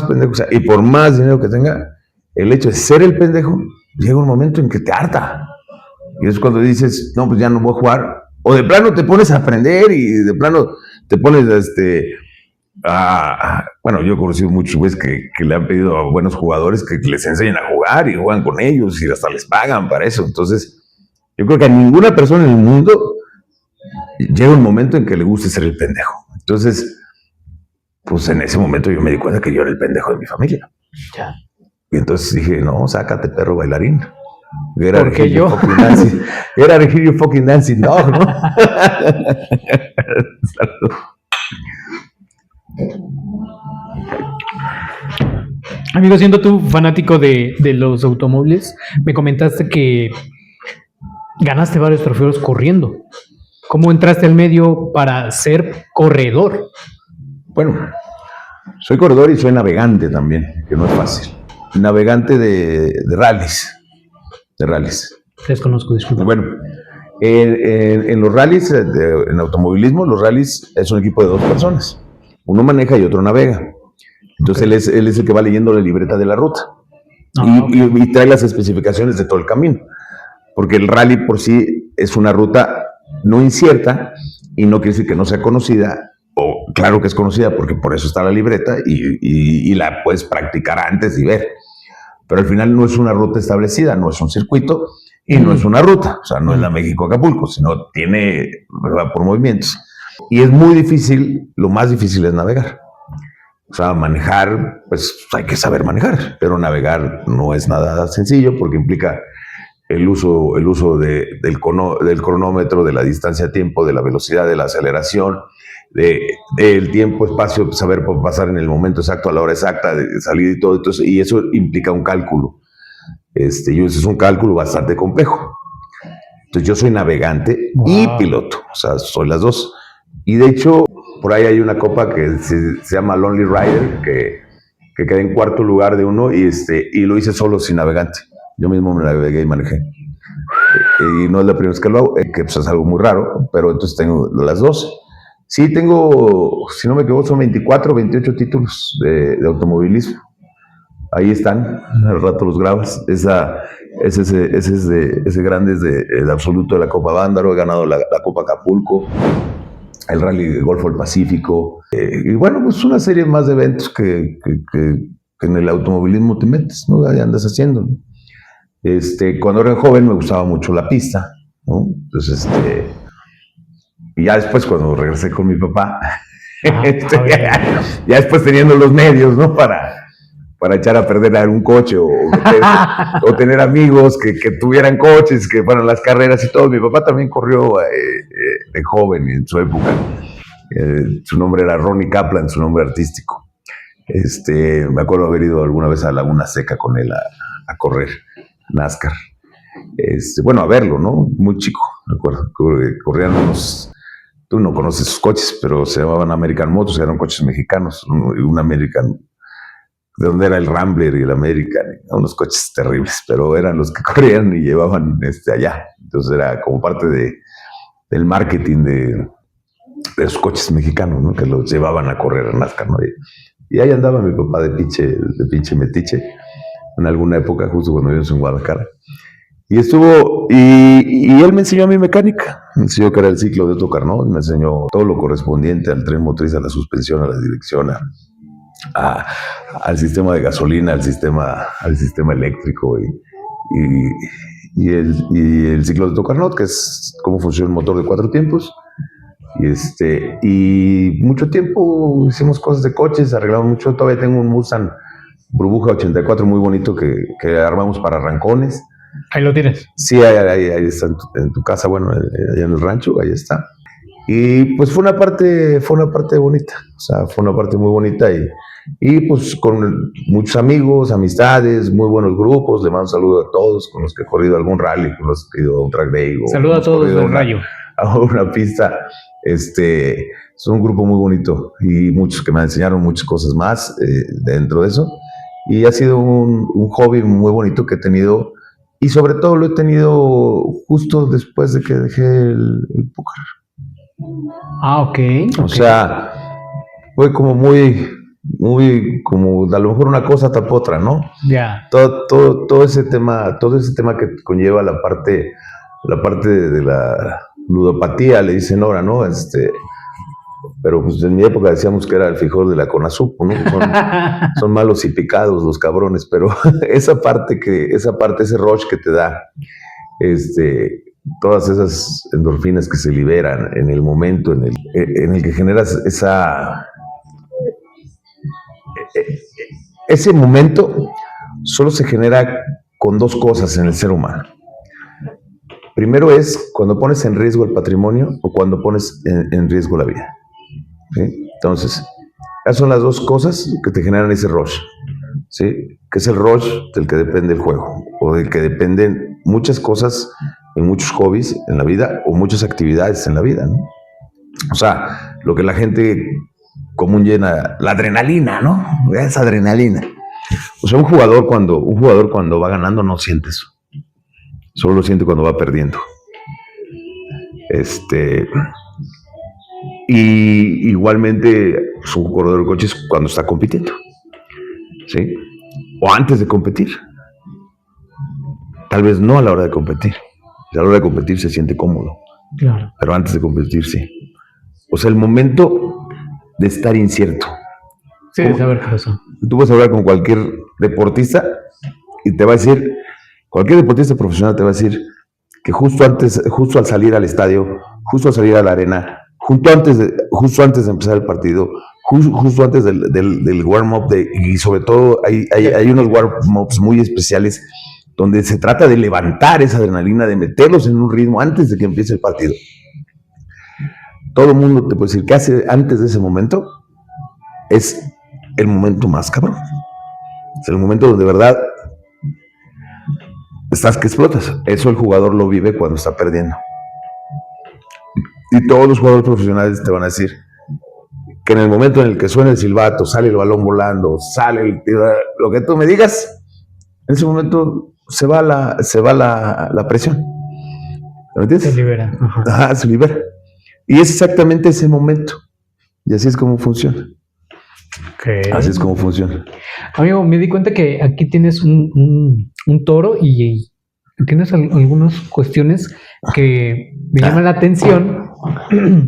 pendejo, o sea, y por más dinero que tenga, el hecho de ser el pendejo, llega un momento en que te harta. Y es cuando dices, no, pues ya no voy a jugar. O de plano te pones a aprender y de plano te pones bueno, yo he conocido muchos güeyes que le han pedido a buenos jugadores que les enseñen a jugar y juegan con ellos y hasta les pagan para eso. Entonces, yo creo que a ninguna persona en el mundo llega un momento en que le guste ser el pendejo. Entonces, pues en ese momento yo me di cuenta que yo era el pendejo de mi familia. Ya. Y entonces dije, no, sácate, perro bailarín. Porque yo. Era Regilio fucking dancing dog, ¿no? Amigo, siendo tú fanático de los automóviles, me comentaste que ganaste varios trofeos corriendo. ¿Cómo entraste al medio para ser corredor? Bueno, soy corredor y soy navegante también, que no es fácil. Navegante de rallies. De rallies. Desconozco, disculpa. Bueno, en los rallies, en automovilismo, los rallies es un equipo de 2 personas. Uno maneja y otro navega. Entonces él es el que va leyendo la libreta de la ruta. Y trae las especificaciones de todo el camino. Porque el rally por sí es una ruta no incierta y no quiere decir que no sea conocida. O claro que es conocida porque por eso está la libreta y la puedes practicar antes y ver. Pero al final no es una ruta establecida, no es un circuito y no es una ruta. O sea, no es la México-Acapulco, sino tiene, ¿verdad?, por movimientos. Y es muy difícil, lo más difícil es navegar. O sea, manejar, pues hay que saber manejar, pero navegar no es nada sencillo porque implica el uso del cronómetro, de la distancia-tiempo, de la velocidad, de la aceleración, del tiempo-espacio, saber pasar en el momento exacto, a la hora exacta, de salir y todo. Entonces, y eso implica un cálculo. Y eso es un cálculo bastante complejo. Entonces, yo soy navegante y piloto, o sea, soy las dos. Y de hecho, por ahí hay una copa que se llama Lonely Rider, que quedé en 4º lugar de uno y lo hice solo sin navegante. Yo mismo me navegué y manejé. Y no es la primera vez que lo hago, que pues es algo muy raro, pero entonces tengo las dos. Sí, tengo, si no me equivoco, son 24, 28 títulos de automovilismo. Ahí están, al rato los grabas. Ese grande es de absoluto de la Copa Bándaro. He ganado la Copa Acapulco, el Rally de Golfo del Pacífico. Y bueno, pues una serie más de eventos que en el automovilismo te metes, ¿no? Ahí andas haciendo, ¿no? Cuando era joven me gustaba mucho la pista, ¿no? Entonces, y ya después cuando regresé con mi papá, ya después teniendo los medios, ¿no? Para echar a perder algún coche o tener amigos que tuvieran coches, que fueran las carreras y todo. Mi papá también corrió de joven en su época. Su nombre era Ronnie Kaplan, su nombre artístico. Me acuerdo haber ido alguna vez a Laguna Seca con él a correr NASCAR. Bueno, a verlo, ¿no? Muy chico, me acuerdo. Corrían unos, tú no conoces sus coches, pero se llamaban American Motors, eran coches mexicanos, un American, de donde era el Rambler y el American, unos coches terribles, pero eran los que corrían y llevaban allá. Entonces era como parte del marketing de los coches mexicanos, ¿no? Que los llevaban a correr a NASCAR, ¿no? Y ahí andaba mi papá de pinche metiche en alguna época, justo cuando vivimos en Guadalajara. Y él me enseñó a mi mecánica, me enseñó que era el ciclo de Otto Carnot, me enseñó todo lo correspondiente al tren motriz, a la suspensión, a la dirección, al sistema de gasolina, al sistema eléctrico y el ciclo de Otto Carnot, que es cómo funciona un motor de 4 tiempos. Y mucho tiempo hicimos cosas de coches, arreglamos mucho. Todavía tengo un Mustang Burbuja 84 muy bonito que armamos para arrancones. Ahí lo tienes. Sí, ahí está en tu casa, bueno, allá en el rancho, ahí está. Y pues fue una parte bonita, o sea, fue una parte muy bonita y pues con muchos amigos, amistades, muy buenos grupos. Le mando un saludo a todos con los que he corrido algún rally, con los que he ido a un track day. Saludo a todos del Rayo. A una pista. Es un grupo muy bonito y muchos que me enseñaron muchas cosas más dentro de eso. Y ha sido un hobby muy bonito que he tenido, y sobre todo lo he tenido justo después de que dejé el póker. Ok. O sea, fue como muy, como a lo mejor una cosa tapó otra, ¿no? Ya. Todo ese tema que conlleva la parte de la ludopatía, le dicen ahora, ¿no? Pero pues en mi época decíamos que era el frijol de la Conasupo, ¿no? Son malos y picados los cabrones, pero esa parte, ese rush que te da, todas esas endorfinas que se liberan en el momento en el que generas ese momento, solo se genera con dos cosas en el ser humano. Primero es cuando pones en riesgo el patrimonio o cuando pones en riesgo la vida. ¿Sí? Entonces, esas son las dos cosas que te generan ese rush, ¿sí? Que es el rush del que depende el juego, o del que dependen muchas cosas, en muchos hobbies en la vida, o muchas actividades en la vida, ¿no? O sea, lo que la gente común llena, la adrenalina, ¿no? Esa adrenalina. O sea, un jugador cuando va ganando no siente eso. Solo lo siente cuando va perdiendo. Y igualmente un corredor de coches cuando está compitiendo, ¿sí? O antes de competir. Tal vez no a la hora de competir. A la hora de competir se siente cómodo. Claro. Pero antes de competir sí. O sea, el momento de estar incierto. Sí, de saber qué pasó. Tú vas a hablar con cualquier deportista y te va a decir, cualquier deportista profesional te va a decir que justo al salir al estadio, justo al salir a la arena, justo antes de empezar el partido, justo antes del warm-up, y sobre todo hay unos warm-ups muy especiales donde se trata de levantar esa adrenalina, de meterlos en un ritmo antes de que empiece el partido. Todo el mundo te puede decir que hace antes de ese momento es el momento más cabrón. Es el momento donde de verdad estás que explotas. Eso el jugador lo vive cuando está perdiendo. Y todos los jugadores profesionales te van a decir que en el momento en el que suena el silbato, sale el balón volando, sale lo que tú me digas, en ese momento se va la presión. ¿Me entiendes? Se libera. Ajá, se libera. Y es exactamente ese momento. Y así es como funciona. Okay. Así es como funciona. Amigo, me di cuenta que aquí tienes un toro y tienes algunas cuestiones que me llaman la atención.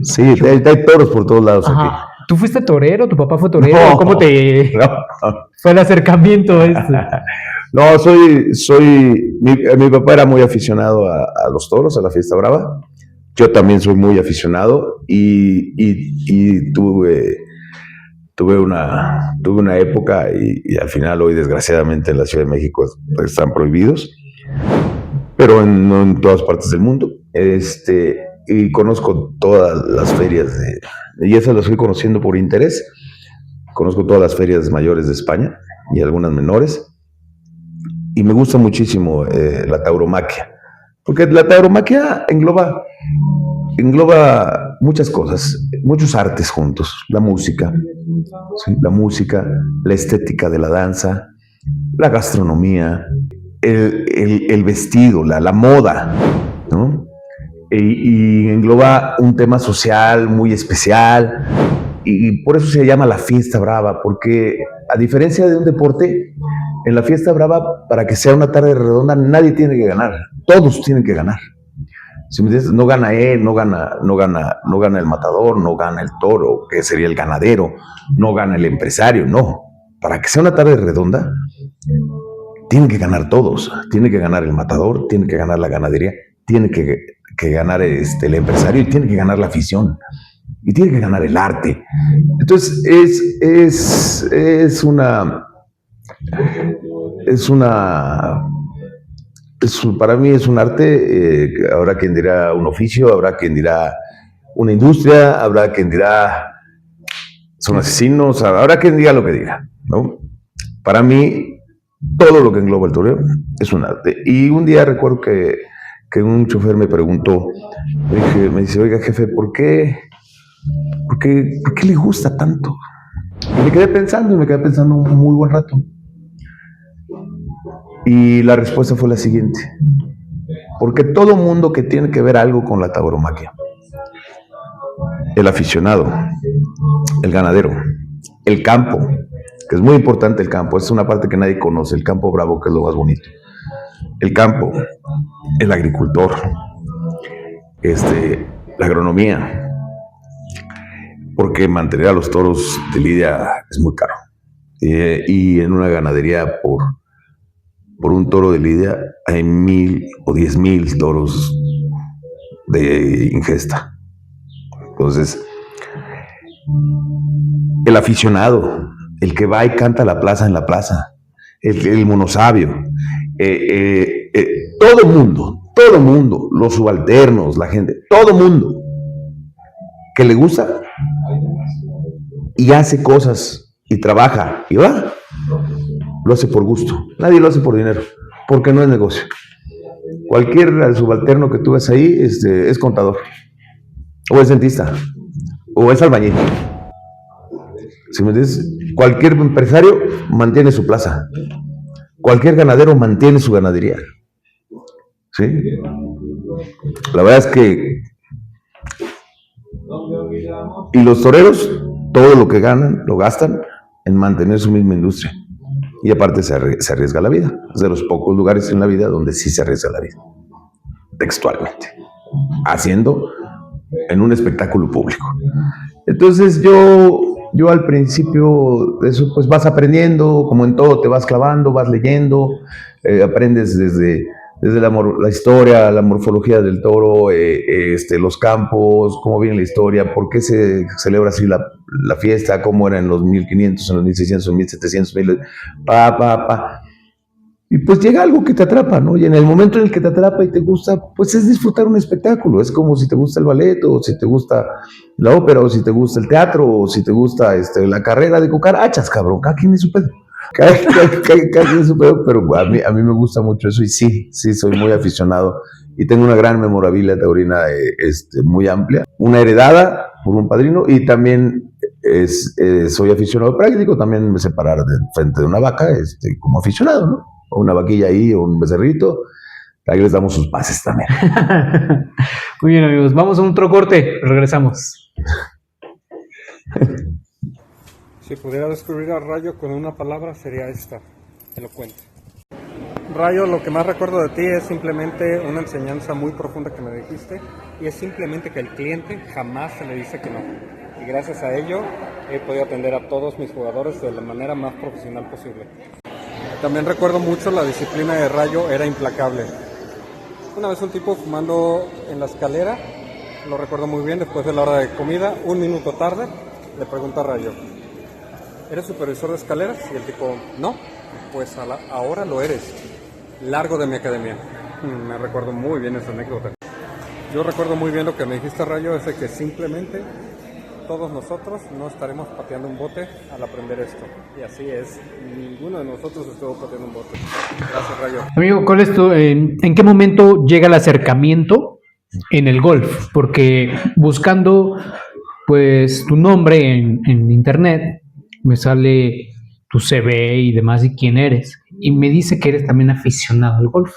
Sí, hay toros por todos lados. Ajá. Aquí. ¿Tú fuiste torero? ¿Tu papá fue torero? No, ¿Cómo te fue el acercamiento a esto? No, mi papá era muy aficionado a los toros, a la fiesta brava. Yo también soy muy aficionado y tuve una época y al final hoy desgraciadamente en la Ciudad de México están prohibidos, pero no en todas partes del mundo. Y conozco todas las ferias y esas las fui conociendo por interés. Conozco todas las ferias mayores de España y algunas menores. Y me gusta muchísimo la tauromaquia, porque la tauromaquia engloba muchas cosas, muchos artes juntos. La música, ¿sí? La estética de la danza, la gastronomía, el vestido, la moda, ¿no? Y engloba un tema social muy especial, y por eso se llama la fiesta brava, porque a diferencia de un deporte, en la fiesta brava, para que sea una tarde redonda, nadie tiene que ganar, todos tienen que ganar. ¿Sí me entiendes? No gana él, no gana el matador, no gana el toro, que sería el ganadero, no gana el empresario, no. Para que sea una tarde redonda, tienen que ganar todos. Tiene que ganar el matador, tiene que ganar la ganadería, tiene que ganar el empresario y tiene que ganar la afición. y tiene que ganar el arte. Entonces para mí es un arte. Habrá quien dirá un oficio, habrá quien dirá una industria, habrá quien dirá son asesinos, habrá quien diga lo que diga, ¿no? Para mí, todo lo que engloba el toreo es un arte. Y un día recuerdo que un chofer me preguntó, me dice, oiga jefe, ¿por qué le gusta tanto? Y me quedé pensando un muy buen rato. Y la respuesta fue la siguiente: porque todo mundo que tiene que ver algo con la tauromaquia, el aficionado, el ganadero, el campo, que es muy importante el campo, es una parte que nadie conoce, el campo bravo, que es lo más bonito. El campo, el agricultor, la agronomía, porque mantener a los toros de lidia es muy caro. Y en una ganadería, por un toro de lidia, hay 1,000 o 10,000 toros de ingesta. Entonces, el aficionado, el que va y canta la plaza en la plaza, el monosabio, todo mundo, los subalternos, la gente, todo mundo que le gusta y hace cosas y trabaja y va, lo hace por gusto. Nadie lo hace por dinero, porque no es negocio. Cualquier subalterno que tú ves ahí es contador, o es dentista, o es albañil. ¿Sí me entiendes? Cualquier empresario mantiene su plaza. Cualquier ganadero mantiene su ganadería. ¿Sí? La verdad es que... Y los toreros, todo lo que ganan, lo gastan en mantener su misma industria. Y aparte se arriesga la vida. Es de los pocos lugares en la vida donde sí se arriesga la vida. Textualmente. Haciendo en un espectáculo público. Entonces yo al principio de eso pues vas aprendiendo, como en todo te vas clavando, vas leyendo, aprendes desde la historia, la morfología del toro, los campos, cómo viene la historia, por qué se celebra así la fiesta, cómo era en los 1500, en los 1600, en los 1700, y pues llega algo que te atrapa, ¿no? Y en el momento en el que te atrapa y te gusta, pues es disfrutar un espectáculo. Es como si te gusta el ballet, o si te gusta la ópera, o si te gusta el teatro, o si te gusta la carrera de cucarachas, cabrón. Cada quien es su pedo. Cada quien es su pedo, pero a mí me gusta mucho eso y sí, soy muy aficionado. Y tengo una gran memorabilia taurina muy amplia. Una heredada por un padrino y también soy aficionado práctico. También me sé parar frente de una vaca como aficionado, ¿no? O una vaquilla ahí, o un becerrito, ahí les damos sus pases también. Muy bien, amigos, vamos a un otro corte, regresamos. Si pudiera describir a Rayo con una palabra, sería esta: elocuente. Rayo, lo que más recuerdo de ti es simplemente una enseñanza muy profunda que me dijiste, y es simplemente que el cliente jamás se le dice que no. Y gracias a ello he podido atender a todos mis jugadores de la manera más profesional posible. También recuerdo mucho la disciplina de Rayo, era implacable. Una vez un tipo fumando en la escalera, lo recuerdo muy bien, después de la hora de comida, 1 minuto tarde, le pregunta a Rayo: ¿eres supervisor de escaleras? Y el tipo: no, pues ahora lo eres. Largo de mi academia. Me recuerdo muy bien esa anécdota. Yo recuerdo muy bien lo que me dijiste, Rayo, es de que simplemente todos nosotros no estaremos pateando un bote al aprender esto. Y así es, ninguno de nosotros estuvo pateando un bote. Gracias, Rayo. Amigo, ¿cuál es en qué momento llega el acercamiento en el golf? Porque buscando pues tu nombre en internet, me sale tu CV y demás y quién eres. Y me dice que eres también aficionado al golf.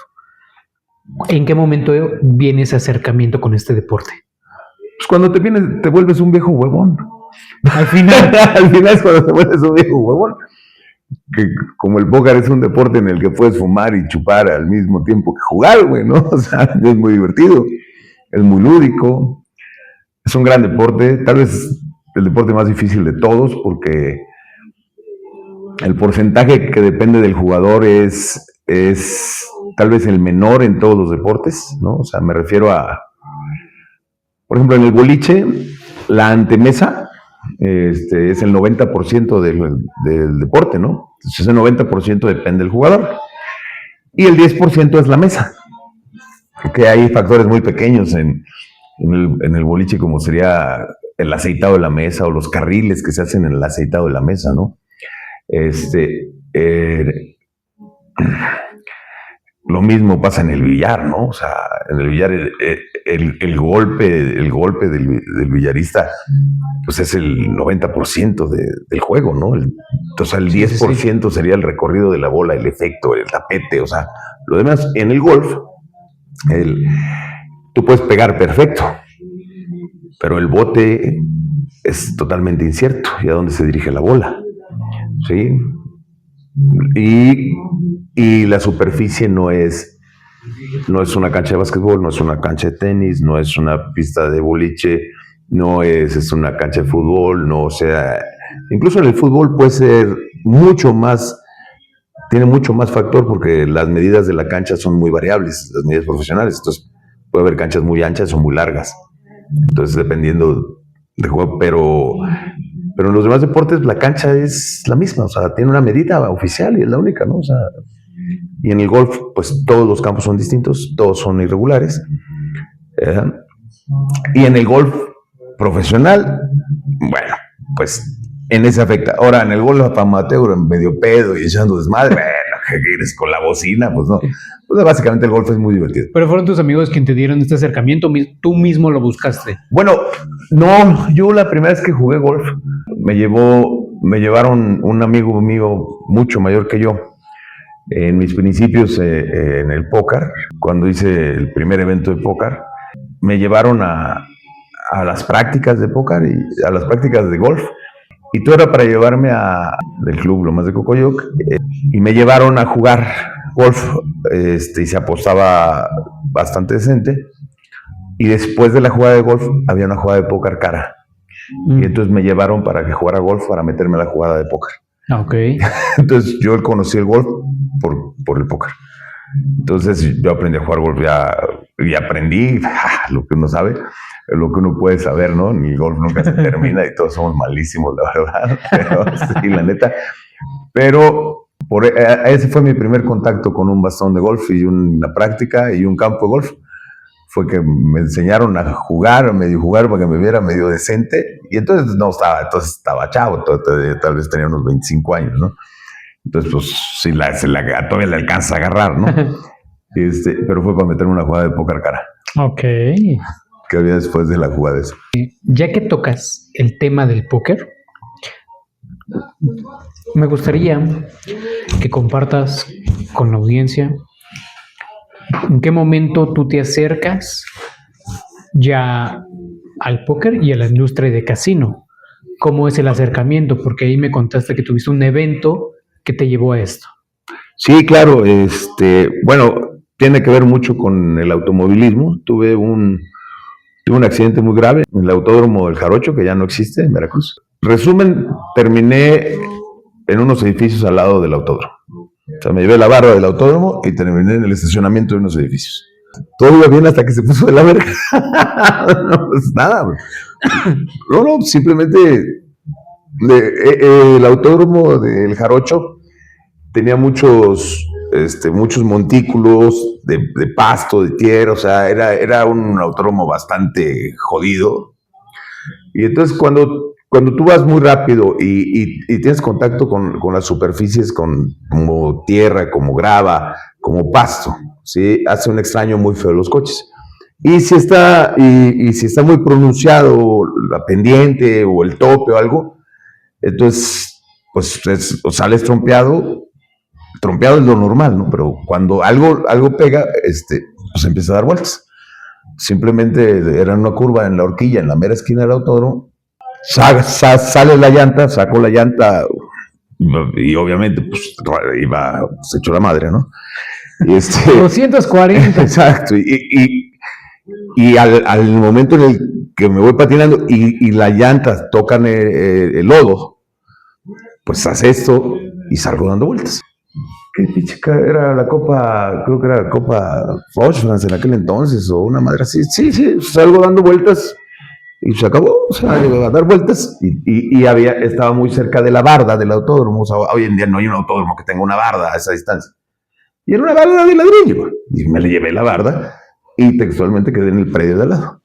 ¿En qué momento viene ese acercamiento con este deporte? Pues cuando te vuelves un viejo huevón. Al final. Al final es cuando te vuelves un viejo huevón. Que como el póker es un deporte en el que puedes fumar y chupar al mismo tiempo que jugar, güey, ¿no? O sea, es muy divertido, es muy lúdico, es un gran deporte, tal vez el deporte más difícil de todos, porque el porcentaje que depende del jugador es tal vez el menor en todos los deportes, ¿no? O sea, me refiero a, por ejemplo, en el boliche, La antemesa es el 90% del deporte, ¿no? Entonces ese 90% depende del jugador. Y el 10% es la mesa. Que hay factores muy pequeños en el boliche, como sería el aceitado de la mesa o los carriles que se hacen en el aceitado de la mesa, ¿no? Lo mismo pasa en el billar, ¿no? O sea, en el billar el golpe del billarista pues es el 90% del juego, ¿no? Entonces el 10% sería el recorrido de la bola, el efecto, el tapete, o sea, lo demás. En el golf, tú puedes pegar perfecto, pero el bote es totalmente incierto y a dónde se dirige la bola, ¿sí? Y la superficie no es una cancha de básquetbol, no es una cancha de tenis, no es una pista de boliche, no es una cancha de fútbol, no, o sea, incluso en el fútbol puede ser mucho más, tiene mucho más factor porque las medidas de la cancha son muy variables, las medidas profesionales, entonces puede haber canchas muy anchas o muy largas, entonces dependiendo del juego, pero en los demás deportes la cancha es la misma, o sea, tiene una medida oficial y es la única, ¿no? O sea, y en el golf, pues todos los campos son distintos, todos son irregulares. Y en el golf profesional, bueno, pues en ese afecta. Ahora, en el golf amateur, en medio pedo y echando desmadre, bueno, ¿qué quieres con la bocina? Pues no. Pues básicamente el golf es muy divertido. Pero fueron tus amigos quienes te dieron este acercamiento, tú mismo lo buscaste. Bueno, no, yo la primera vez que jugué golf me llevaron un amigo mío mucho mayor que yo. En mis principios en el póker, cuando hice el primer evento de póker, me llevaron a las prácticas de póker y a las prácticas de golf. Y todo era para llevarme del club Lomas de Cocoyoc y me llevaron a jugar golf y se apostaba bastante decente. Y después de la jugada de golf había una jugada de póker cara. Y entonces me llevaron para que jugara golf para meterme a la jugada de póker. Ok. Entonces yo conocí el golf por el póker. Entonces yo aprendí a jugar golf y aprendí lo que uno sabe, lo que uno puede saber, ¿no? Ni el golf nunca se termina y todos somos malísimos, la verdad. Pero, sí, la neta. Pero ese fue mi primer contacto con un bastón de golf y una práctica y un campo de golf. Fue que me enseñaron a jugar, medio jugar para que me viera medio decente. Y entonces estaba chavo, tal vez tenía unos 25 años, ¿no? Entonces, pues, sí, todavía le alcanza a agarrar, ¿no? Pero fue para meterme una jugada de póker cara. Ok. Que había después de la jugada esa. Ya que tocas el tema del póker, me gustaría que compartas con la audiencia en qué momento tú te acercas ya al póker y a la industria de casino. ¿Cómo es el acercamiento? Porque ahí me contaste que tuviste un evento que te llevó a esto. Sí, claro. Bueno, tiene que ver mucho con el automovilismo. Tuve un accidente muy grave en el autódromo del Jarocho, que ya no existe en Veracruz. Resumen, terminé en unos edificios al lado del autódromo. O sea, me llevé la barra del autódromo y terminé en el estacionamiento de unos edificios. Todo iba bien hasta que se puso de la verga. No, pues nada. No, simplemente el autódromo del Jarocho tenía muchos montículos de pasto, de tierra, o sea, era un autódromo bastante jodido. Y entonces cuando tú vas muy rápido y tienes contacto con las superficies como tierra, como grava, como pasto, ¿sí? Hace un extraño muy feo los coches. Y si está muy pronunciado la pendiente o el tope o algo, entonces pues sales trompeado es lo normal, ¿no? Pero cuando algo pega, pues empieza a dar vueltas. Simplemente era una curva en la horquilla, en la mera esquina del autódromo. Sale la llanta, saco la llanta y obviamente pues iba, se echó la madre, ¿no? 240. Exacto. Y al momento en el que me voy patinando y las llantas tocan el lodo, pues hace esto y salgo dando vueltas. ¿Qué pichica? Era la Copa, creo que era la Copa Frochfans en aquel entonces, o una madre así. Sí, salgo dando vueltas Y se acabó, o sea, llegó a dar vueltas y estaba muy cerca de la barda del autódromo. O sea, hoy en día no hay un autódromo que tenga una barda a esa distancia. Y era una barda de ladrillo. Y me le llevé la barda y textualmente quedé en el predio de al lado.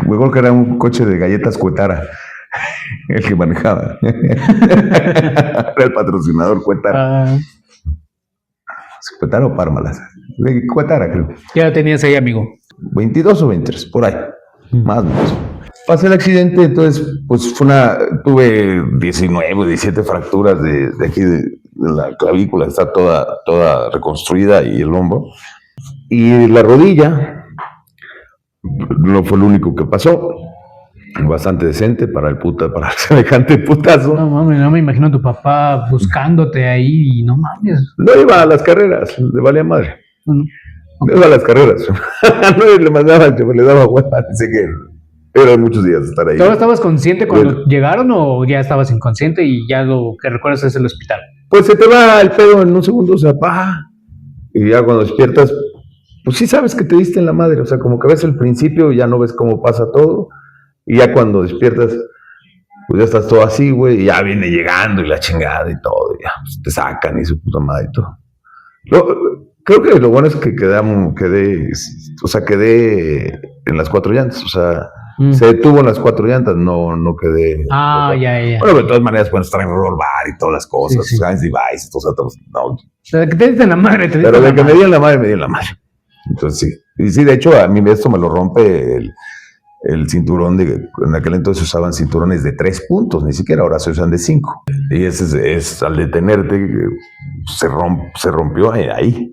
Mejor que era un coche de galletas Cuetara el que manejaba. Era el patrocinador Cuetara. ¿Cuetara o Parmalas? Cuetara, creo. Ya lo tenías ahí, amigo. 22 o 23, por ahí. Más o menos. Pasé el accidente, entonces, pues tuve 19 o 17 fracturas de aquí de la clavícula, está toda reconstruida y el hombro. Y la rodilla no fue lo único que pasó. Bastante decente para semejante putazo. No mames, no me imagino a tu papá buscándote ahí y no mames. No iba a las carreras, le valía madre. Bueno, no iba a las carreras. No le mandaba, le daba hueva, así que eran muchos días de estar ahí. ¿Tú estabas consciente cuando llegaron o ya estabas inconsciente y ya lo que recuerdas es el hospital? Pues se te va el pedo en un segundo, o sea, y ya cuando despiertas, pues sí sabes que te diste en la madre, o sea, como que ves el principio y ya no ves cómo pasa todo. Y ya cuando despiertas, pues ya estás todo así, güey, y ya viene llegando y la chingada y todo, y ya pues, te sacan y su puta madre y todo. Creo que lo bueno es que quedé en las 4 llantas, o sea, se detuvo en las 4 llantas, no quedé. Ya. Bueno, de todas maneras, puedes traer roll bar y todas las cosas, Science Device, no. O sea, que te diste en la madre, pero de que me di en la madre, me di en la madre. Entonces sí. Y sí, de hecho, a mí esto me lo rompe el cinturón en aquel entonces se usaban cinturones de 3 puntos, ni siquiera ahora se usan de 5. Y ese es al detenerte, se rompió ahí.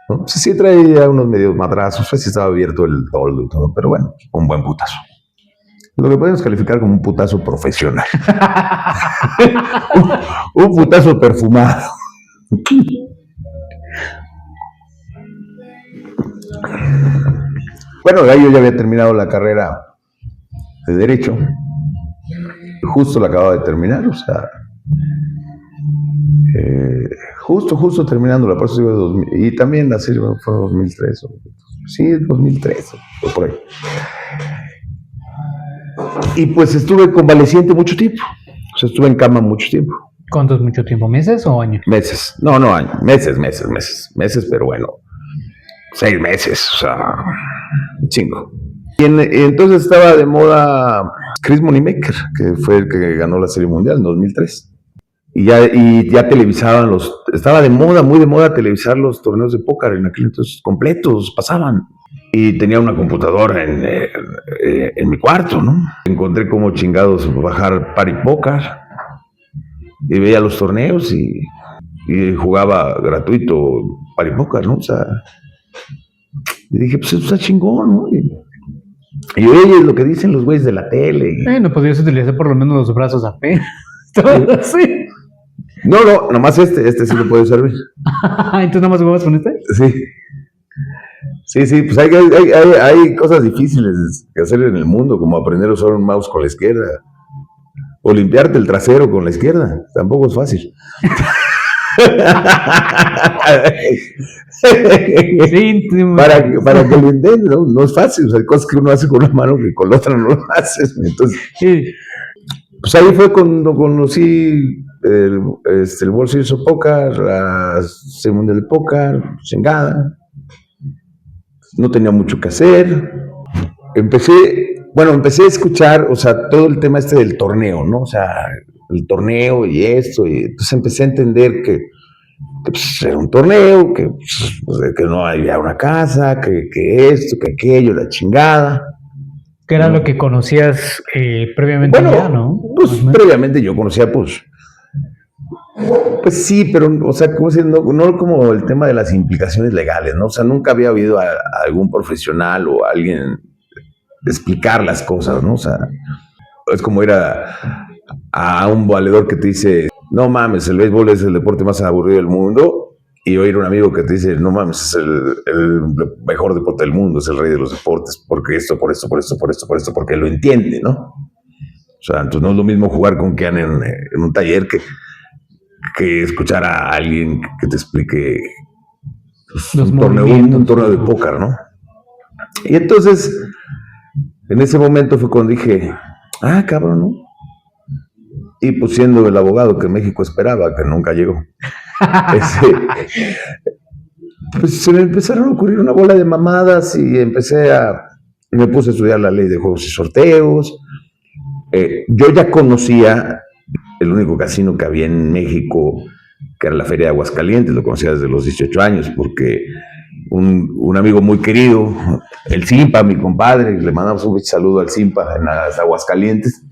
¿No? Sí traía unos medios madrazos, sí estaba abierto el toldo y todo, pero bueno, un buen putazo. Lo que podemos calificar como un putazo profesional. un putazo perfumado. Bueno, yo ya había terminado la carrera de Derecho. Justo la acababa de terminar, o sea, justo terminándola, por eso digo 2000, y también la serie fue 2003, sí, 2003, o por ahí. Y pues estuve convaleciente mucho tiempo, o sea, estuve en cama mucho tiempo. ¿Cuántos mucho tiempo? ¿Meses o años? Meses, no años, meses, pero bueno, 6 meses, o sea, chingo. Y entonces estaba de moda Chris Moneymaker, que fue el que ganó la Serie Mundial en 2003. Y ya televisaban estaba de moda, muy de moda televisar los torneos de póker en aquel entonces completos, pasaban. Y tenía una computadora en mi cuarto, ¿no? Encontré como chingados bajar Party Poker y veía los torneos y jugaba gratuito Party Poker, ¿no? O sea, y dije, pues eso está chingón, ¿no? Y oye, lo que dicen los güeyes de la tele. No podrías utilizar por lo menos los brazos apenas. Todo así. No, nomás este sí lo puede servir. ¿Entonces nada más jugabas con este? Sí, pues hay cosas difíciles que hacer en el mundo, como aprender a usar un mouse con la izquierda. O limpiarte el trasero con la izquierda. Tampoco es fácil. Para que lo entiendan, no es fácil, o sea, hay cosas que uno hace con una mano que con la otra no lo haces. Entonces, pues ahí fue cuando conocí el World Series of Poker, la Serie Mundial del Póker, chingada. No tenía mucho que hacer. Empecé a escuchar, o sea, todo el tema del torneo, ¿no? O sea, el torneo y esto, y entonces empecé a entender que pues, era un torneo, que no había una casa, que esto, que aquello, la chingada. Que era lo que conocías previamente ya, ¿no? Pues previamente yo conocía, pues sí, pero, o sea, ¿cómo decir? No como el tema de las implicaciones legales, ¿no? O sea, nunca había oído a algún profesional o a alguien explicar las cosas, ¿no? O sea, es como ir a un valedor que te dice, no mames, el béisbol es el deporte más aburrido del mundo, y oír a un amigo que te dice, no mames, es el mejor deporte del mundo, es el rey de los deportes, porque esto, por esto, porque lo entiende, ¿no? O sea, entonces no es lo mismo jugar con Kean en un taller que escuchar a alguien que te explique pues, un torneo de póker, ¿no? Y entonces, en ese momento fue cuando dije, cabrón, ¿no? Y pues siendo el abogado que México esperaba, que nunca llegó, pues se me empezaron a ocurrir una bola de mamadas y me puse a estudiar la ley de juegos y sorteos. Yo ya conocía el único casino que había en México, que era la Feria de Aguascalientes, lo conocía desde los 18 años, porque un amigo muy querido, el Simpa, mi compadre, le mandamos un saludo al Simpa en las Aguascalientes.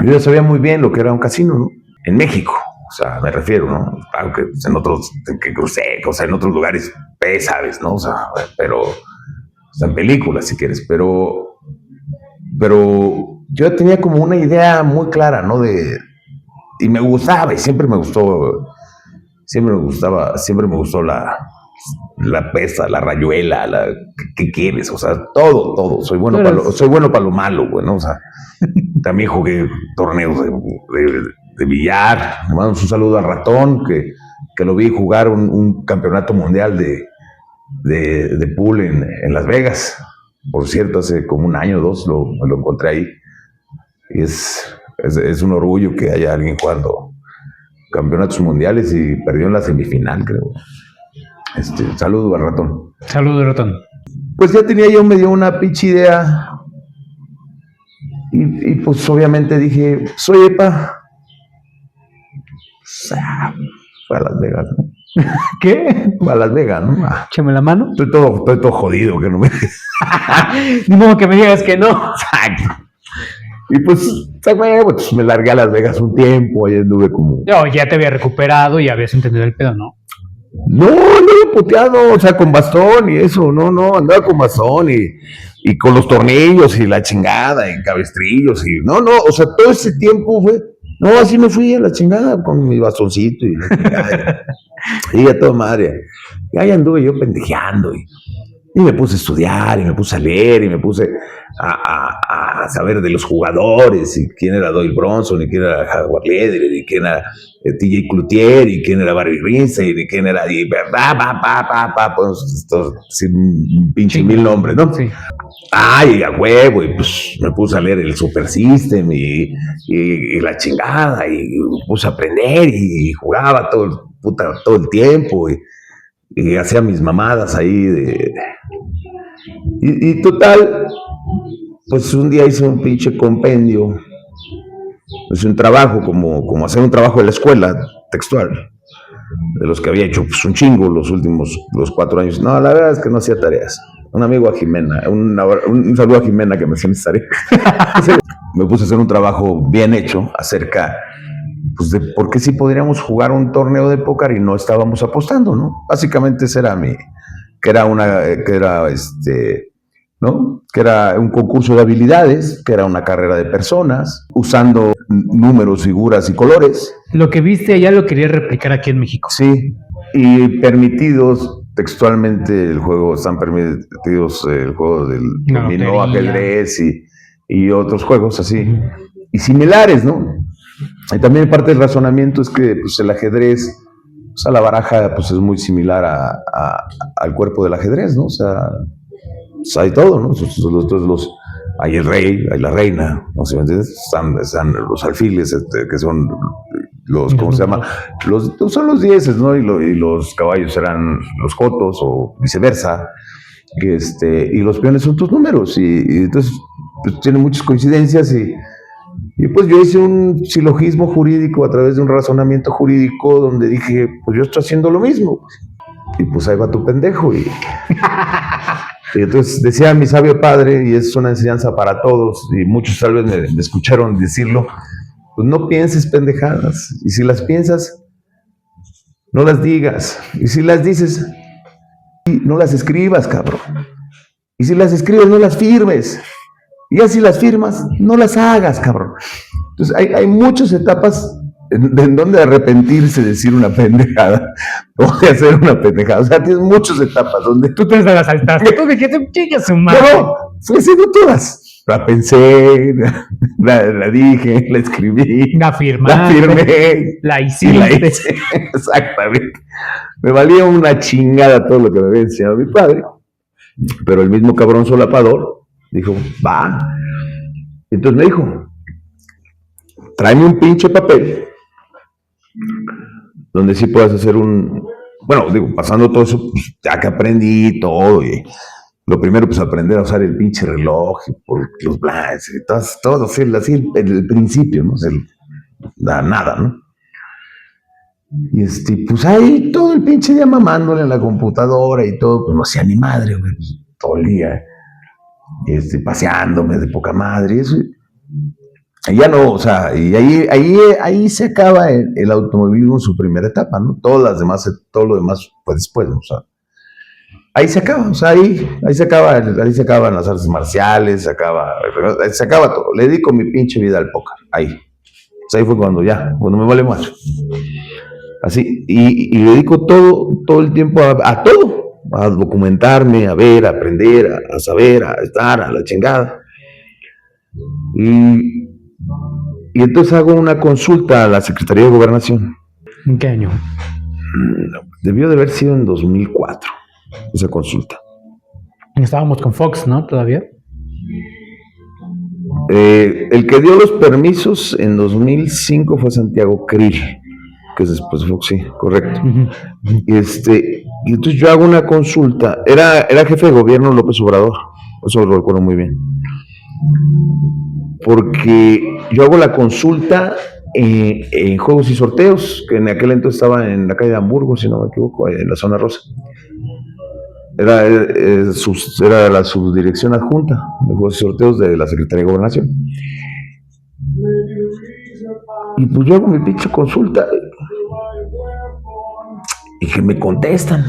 Yo ya sabía muy bien lo que era un casino, ¿no? En México, o sea, me refiero, ¿no? Claro que en otros, que crucé, o sea, en otros lugares, sabes, ¿no? O sea, pero, o sea, en películas, si quieres, pero yo tenía como una idea muy clara, ¿no? Y me gustaba, y siempre me gustó la pesa, la rayuela, ¿qué quieres? O sea, todo. Soy bueno para lo malo, güey, ¿no? O sea, también jugué torneos de billar. Le mando un saludo al Ratón, que lo vi jugar un campeonato mundial de pool en Las Vegas. Por cierto, hace como un año o dos lo encontré ahí. Y es un orgullo que haya alguien jugando campeonatos mundiales y perdió en la semifinal, creo. Saludo al Ratón. Saludo, Ratón. Pues ya me dio una pinche idea. Y pues obviamente dije, soy EPA. Fue a Las Vegas, ¿no? ¿Qué? Fue a Las Vegas, ¿no? Échame la mano. Estoy todo jodido, que no me... Ni modo que me digas que no. Exacto. Y pues me largué a Las Vegas un tiempo, ahí anduve como... Yo ya te había recuperado y habías entendido el pedo, ¿no? No, andaba puteado, o sea, con bastón y eso, no, andaba con bastón y con los tornillos y la chingada y cabestrillos y o sea, todo ese tiempo así me fui a la chingada con mi bastoncito y la chingada. Y a toda madre. Y ahí anduve yo pendejeando y me puse a estudiar y me puse a leer y me puse a saber de los jugadores y quién era Doyle Bronson y quién era Howard Lederer y quién era TJ Cloutier y quién era Barry Rinstein y quién era pues un pinche mil nombres, ¿no? Sí. Ay, a huevo, y pues me puse a leer el Super System y la chingada y me puse a aprender y jugaba todo el tiempo y hacía mis mamadas ahí y total, pues un día hice un pinche compendio, hice un trabajo como hacer un trabajo de la escuela textual, de los que había hecho pues un chingo los 4 años. No, la verdad es que no hacía tareas. Un amigo a Jimena, un saludo a Jimena que me hacía mis tareas. Me puse a hacer un trabajo bien hecho acerca pues de por qué sí podríamos jugar un torneo de póker y no estábamos apostando, ¿no? Básicamente ese era que era un concurso de habilidades, que era una carrera de personas, usando números, figuras y colores. Lo que viste allá lo quería replicar aquí en México. Sí, y permitidos textualmente están permitidos el juego del dominó, ajedrez y otros juegos así, y similares, ¿no? Y también parte del razonamiento es que pues, el ajedrez, o sea, la baraja pues, es muy similar al cuerpo del ajedrez, ¿no? O sea, pues, hay todo, ¿no? Hay el rey, hay la reina, ¿no? ¿Sí me entiendes? Están los alfiles, que son ¿cómo se llama? Son los dieces, ¿no? Y los caballos serán los jotos o viceversa. Y los peones son tus números. Y entonces pues, tienen muchas coincidencias y pues yo hice un silogismo jurídico a través de un razonamiento jurídico donde dije, pues yo estoy haciendo lo mismo. Y pues ahí va tu pendejo. Y entonces decía mi sabio padre, y es una enseñanza para todos, y muchos tal vez me escucharon decirlo, pues no pienses pendejadas. Y si las piensas, no las digas. Y si las dices, no las escribas, cabrón. Y si las escribes, no las firmes. Y así las firmas, no las hagas, cabrón. Entonces hay muchas etapas en donde arrepentirse de decir una pendejada o de hacer una pendejada. O sea, tienes muchas etapas donde tú te las saltaste. Tú dijiste, chingas su madre. No, fui haciendo todas. La pensé, la dije, la escribí. La firmé. La hiciste. Exactamente. Me valía una chingada todo lo que me había enseñado mi padre. Pero el mismo cabrón solapador dijo, va. Entonces me dijo, tráeme un pinche papel donde sí puedas hacer bueno, digo, pasando todo eso, pues, ya que aprendí todo, y lo primero, pues aprender a usar el pinche reloj, y por los blinds, y todo así el principio, ¿no? Nada, ¿no? Y pues ahí todo el pinche día mamándole a la computadora y todo, pues no hacía ni madre, güey, pues, todo el día, paseándome de poca madre, y eso. Y ya no, o sea, y ahí se acaba el automovilismo en su primera etapa, ¿no? Todo lo demás fue después, ¿no? O sea, ahí se acaba, o sea, ahí se acaban las artes marciales, se acaba todo. Le dedico mi pinche vida al póker, ahí. O sea, ahí fue cuando me vale más. Así, y le dedico todo el tiempo a todo, a documentarme, a ver, a aprender, a saber, a estar, a la chingada. Y entonces hago una consulta a la Secretaría de Gobernación. ¿En qué año? Debió de haber sido en 2004, esa consulta. Estábamos con Fox, ¿no? Todavía. El que dio los permisos en 2005 fue Santiago Krill, que es después de Fox, sí, correcto. Uh-huh. Y entonces yo hago una consulta. Era jefe de gobierno López Obrador, eso lo recuerdo muy bien. Porque yo hago la consulta en Juegos y Sorteos, que en aquel entonces estaba en la calle de Hamburgo, si no me equivoco, en la zona rosa. Era la subdirección adjunta de Juegos y Sorteos de la Secretaría de Gobernación. Y pues yo hago mi pinche consulta y que me contestan.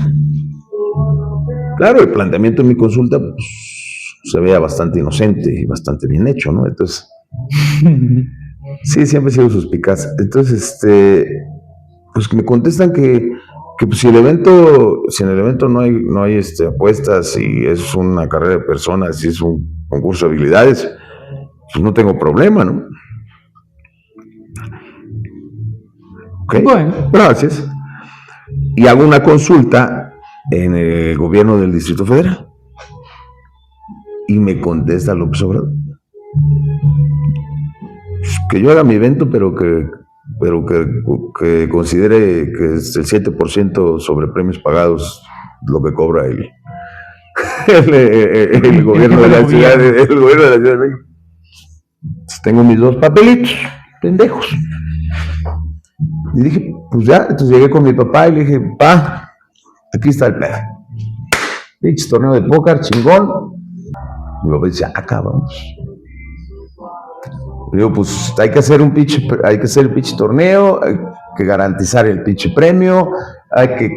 Claro, el planteamiento de mi consulta pues, se veía bastante inocente y bastante bien hecho, ¿no? Entonces, sí, siempre he sido suspicaz. Entonces, pues me contestan que pues si en el evento no hay apuestas, si es una carrera de personas, si es un concurso de habilidades, pues no tengo problema, ¿no? Okay. Bueno, gracias. Y hago una consulta en el gobierno del Distrito Federal. Y me contesta López Obrador que yo haga mi evento, pero que considere que es el 7% sobre premios pagados lo que cobra el gobierno de la ciudad de México. Tengo mis dos papelitos, pendejos. Y dije, pues ya, entonces llegué con mi papá y le dije, papá, aquí está el pedo. Pinche torneo de póker, chingón. Mi papá dice, cabrón. Digo, pues hay que hacer el pinche torneo, hay que garantizar el pinche premio, hay que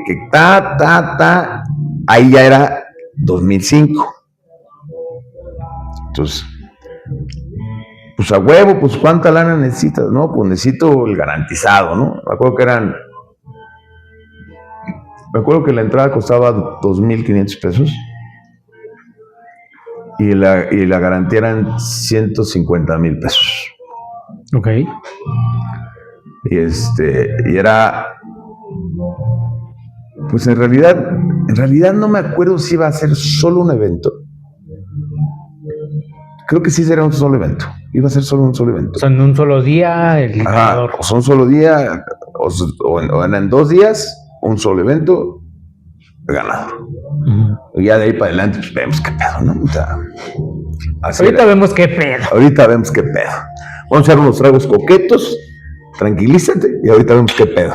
ahí ya era 2005. Entonces, pues a huevo, pues ¿cuánta lana necesitas? No, pues necesito el garantizado, ¿no? Me acuerdo que la entrada costaba 2,500 pesos. Y la garantía eran 150,000 pesos. Ok. Y era, pues en realidad no me acuerdo si iba a ser solo un evento. Creo que sí será un solo evento. Iba a ser solo un solo evento. O sea, en un solo día el ganador. O sea, un solo día, o en 2 días, un solo evento, ganador. Uh-huh. Y ya de ahí para adelante, pues vemos qué pedo, ¿no? O sea, ahorita vemos qué pedo. Vamos a hacer unos tragos coquetos, tranquilízate, y ahorita vemos qué pedo.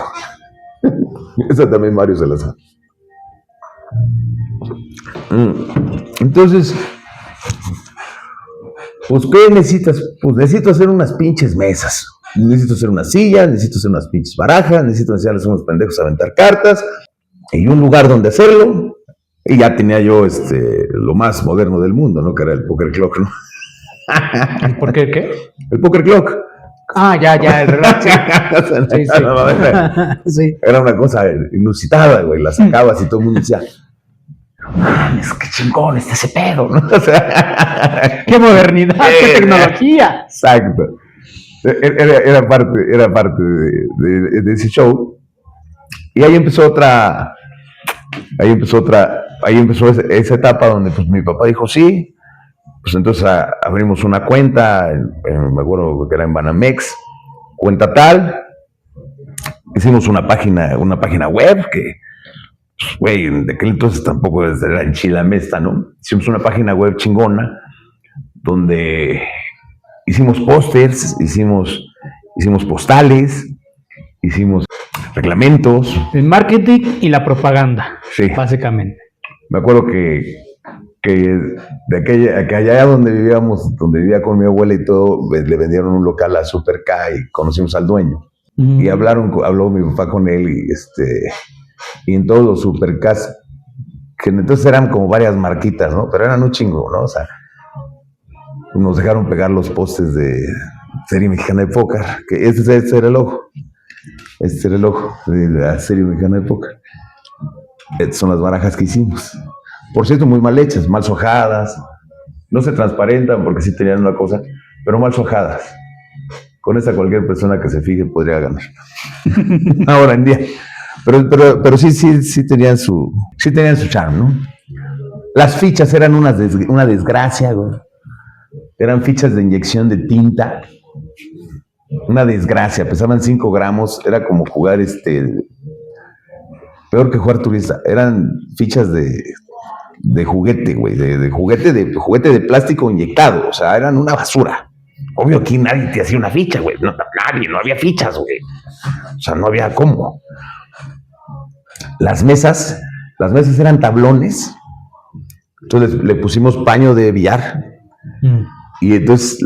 Esa también Mario se la sabe. Entonces, pues, ¿qué necesitas? Pues necesito hacer unas pinches mesas. Necesito hacer una silla, necesito hacer unas pinches barajas, necesito enseñarles a unos pendejos a aventar cartas, y un lugar donde hacerlo. Y ya tenía yo lo más moderno del mundo, ¿no? Que era el Poker Clock, ¿no? ¿El Poker qué? El Poker Clock. Ya, el reloj. Sí. Sí. Era una cosa inusitada, güey. La sacabas y todo el mundo decía, es que chingón está ese pedo, ¿no? O sea, ¡qué modernidad! ¡Qué tecnología! Exacto. Era parte de ese show. Y ahí empezó otra ahí empezó esa etapa donde pues mi papá dijo sí, pues entonces abrimos una cuenta, me acuerdo que era en Banamex, cuenta tal, hicimos una página web que, pues, güey, de aquel entonces tampoco era en Chilamesta, ¿no? Hicimos una página web chingona donde hicimos pósters, hicimos postales, hicimos reglamentos. El marketing y la propaganda, Sí. básicamente. Me acuerdo que que allá donde vivíamos, donde vivía con mi abuela y todo, le vendieron un local a Super K y conocimos al dueño. Y habló mi papá con él y en todos los Super Ks, que entonces eran como varias marquitas, ¿no? Pero eran un chingo, ¿no? O sea, nos dejaron pegar los postes de Serie Mexicana de Póker, que este era el logo. Este era el logo de la Serie Mexicana de Póker. Estas son las barajas que hicimos. Por cierto, muy mal hechas, mal sojadas. No se transparentan porque sí tenían una cosa, pero mal sojadas. Con esta cualquier persona que se fije podría ganar. Ahora en día. Pero sí tenían su charm, ¿no? Las fichas eran una desgracia, güey. Eran fichas de inyección de tinta. Una desgracia, pesaban 5 gramos, era como jugar peor que jugar turista. Eran fichas de juguete, güey, de juguete de plástico inyectado, o sea, eran una basura. Obvio, aquí nadie te hacía una ficha, güey, no había fichas, güey. O sea, no había cómo. Las mesas eran tablones, entonces le pusimos paño de billar. Y entonces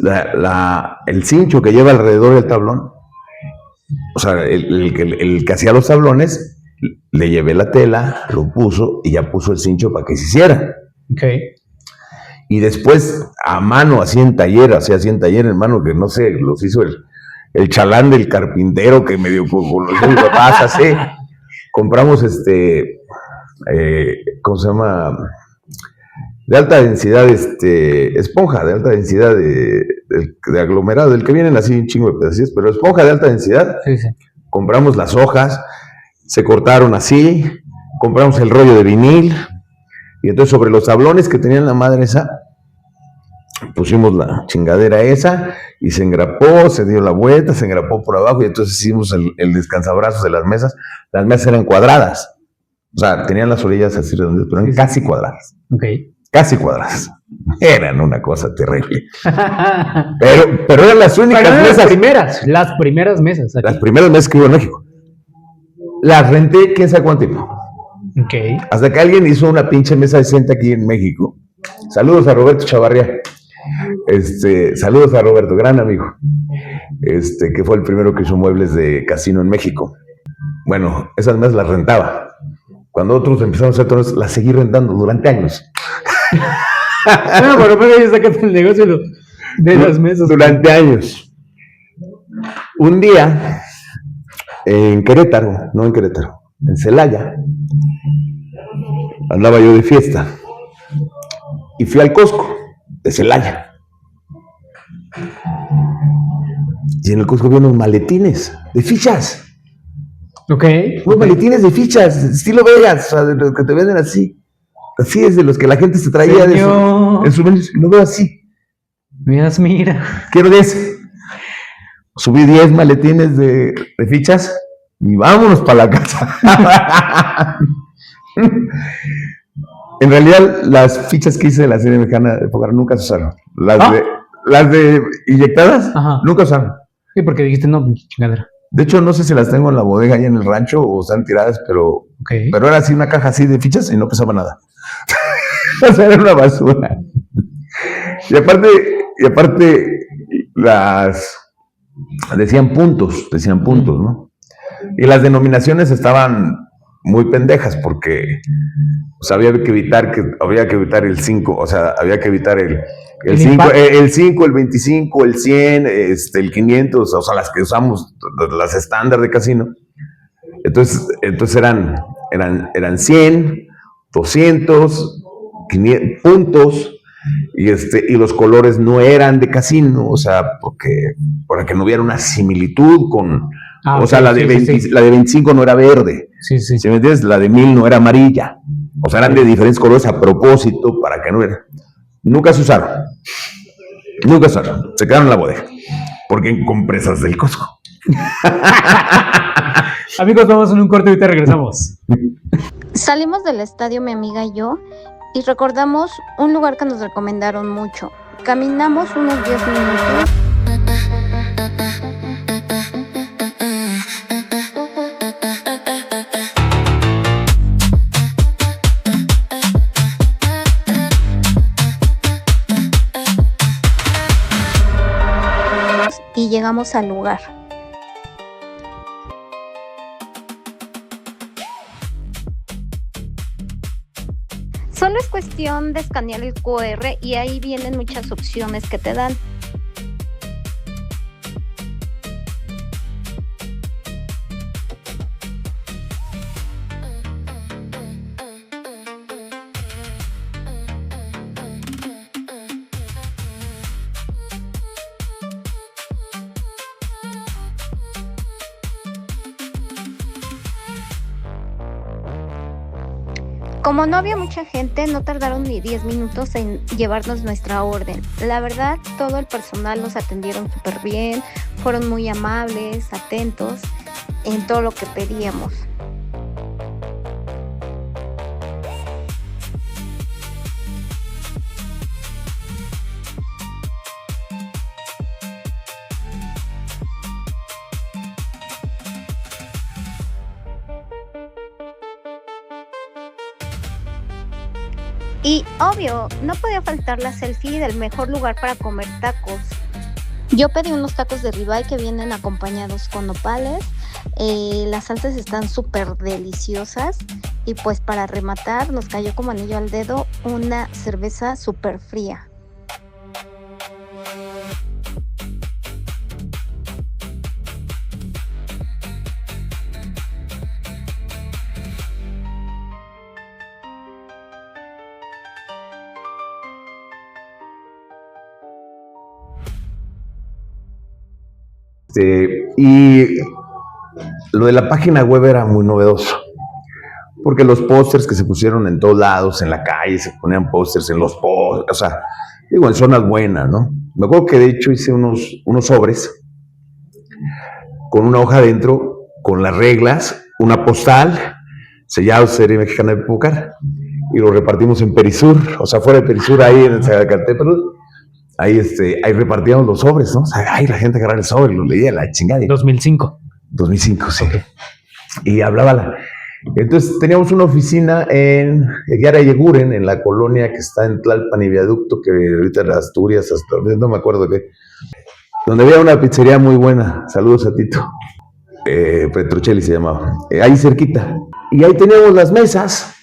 el cincho que lleva alrededor del tablón, o sea, el que hacía los tablones, le llevé la tela, lo puso y ya puso el cincho para que se hiciera. Okay. Y después a mano, así en taller, hermano, que no sé, los hizo el chalán del carpintero que medio con los papás, así. Compramos ¿cómo se llama? De alta densidad, esponja de alta densidad de aglomerado, del que vienen así un chingo de pedacillos, pero esponja de alta densidad. Sí. Compramos las hojas, se cortaron así, compramos el rollo de vinil, y entonces sobre los tablones que tenían la madre esa, pusimos la chingadera esa, y se engrapó, se dio la vuelta, se engrapó por abajo, y entonces hicimos el descansabrazos de las mesas. Las mesas eran cuadradas, o sea, tenían las orillas así redondas, pero eran casi cuadradas. Okay. Casi cuadradas. Eran una cosa terrible. Pero eran las únicas mesas. Las primeras mesas. Aquí. Las primeras mesas que hubo en México. Las renté, quién sabe cuánto tiempo. Okay. Hasta que alguien hizo una pinche mesa decente aquí en México. Saludos a Roberto Chavarría. Saludos a Roberto, gran amigo. Que fue el primero que hizo muebles de casino en México. Bueno, esas mesas las rentaba. Cuando otros empezaron a hacer torneos, las seguí rentando durante años. No, pero ya sacaste el negocio de las mesas. Durante años. Un día, en Celaya, andaba yo de fiesta y fui al Costco de Celaya. Y en el Costco había unos maletines de fichas. Ok. Unos maletines de fichas, estilo Vegas, o sea, de los que te venden así. Así es, de los que la gente se traía en su menú. Lo veo así. Mira. Quiero 10. Subí 10 maletines de fichas y vámonos para la casa. En realidad, las fichas que hice de la Serie Mexicana de Póker nunca se usaron. Las de inyectadas, ajá, nunca usaron. Sí, porque dijiste, no, chingadera. De hecho, no sé si las tengo en la bodega allá en el rancho o están tiradas, pero era así una caja así de fichas y no pesaba nada. O sea, era una basura. Y aparte decían puntos, ¿no? Y las denominaciones estaban muy pendejas porque había que evitar el 5, o sea, había que evitar el 5, el 25, el 100, el 500, o sea, las que usamos, las estándar de casino. Entonces eran 100, 200, 500 puntos, y los colores no eran de casino, o sea, para que no hubiera una similitud con, o sea, la de 25 no era verde, Sí. ¿sí me entiendes? La de 1000 no era amarilla, o sea, eran de diferentes colores a propósito para que no era. Nunca se usaron, se quedaron en la bodega, porque en compresas del Costco. Amigos, vamos en un corte y ahorita regresamos. Salimos del estadio mi amiga y yo y recordamos un lugar que nos recomendaron mucho. Caminamos unos 10 minutos. Y llegamos al lugar. Solo es cuestión de escanear el QR y ahí vienen muchas opciones que te dan. Como no había mucha gente, no tardaron ni 10 minutos en llevarnos nuestra orden. La verdad, todo el personal nos atendieron súper bien, fueron muy amables, atentos en todo lo que pedíamos. Y obvio, no podía faltar la selfie del mejor lugar para comer tacos. Yo pedí unos tacos de ribeye que vienen acompañados con nopales. Las salsas están súper deliciosas. Y pues para rematar nos cayó como anillo al dedo una cerveza súper fría. Y lo de la página web era muy novedoso, porque los pósters que se pusieron en todos lados, en la calle, se ponían pósters en los pósters, o sea, digo, en zonas buenas, ¿no? Me acuerdo que de hecho hice unos sobres con una hoja adentro, con las reglas, una postal, sellado Serie Mexicana de Pócar, y lo repartimos en Perisur, o sea, fuera de Perisur, ahí en Zacatepetl. Ahí repartíamos los sobres, ¿no? O sea, la gente agarraba el sobre y lo leía, la chingada. 2005. 2005, sí. Okay. Y hablaba Entonces teníamos una oficina en Eguiara y Eguren, en la colonia que está en Tlalpan y Viaducto, que ahorita en Asturias, hasta no me acuerdo qué, donde había una pizzería muy buena. Saludos a Tito. Petruccelli se llamaba. Ahí cerquita. Y ahí teníamos las mesas.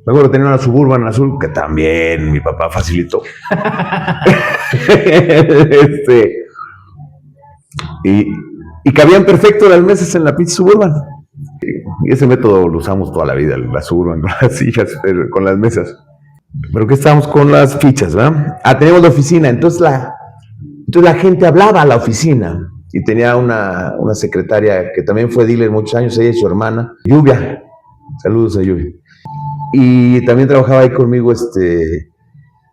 Me acuerdo que tenía una Suburban azul que también mi papá facilitó. Y cabían perfecto las mesas en la pinche Suburban. Y ese método lo usamos toda la vida, la Suburban, con las sillas, con las mesas. Pero que estábamos con las fichas, ¿verdad? Teníamos la oficina, entonces la gente hablaba a la oficina. Y tenía una secretaria que también fue dealer muchos años, ella y su hermana, Lluvia. Saludos a Lluvia. Y también trabajaba ahí conmigo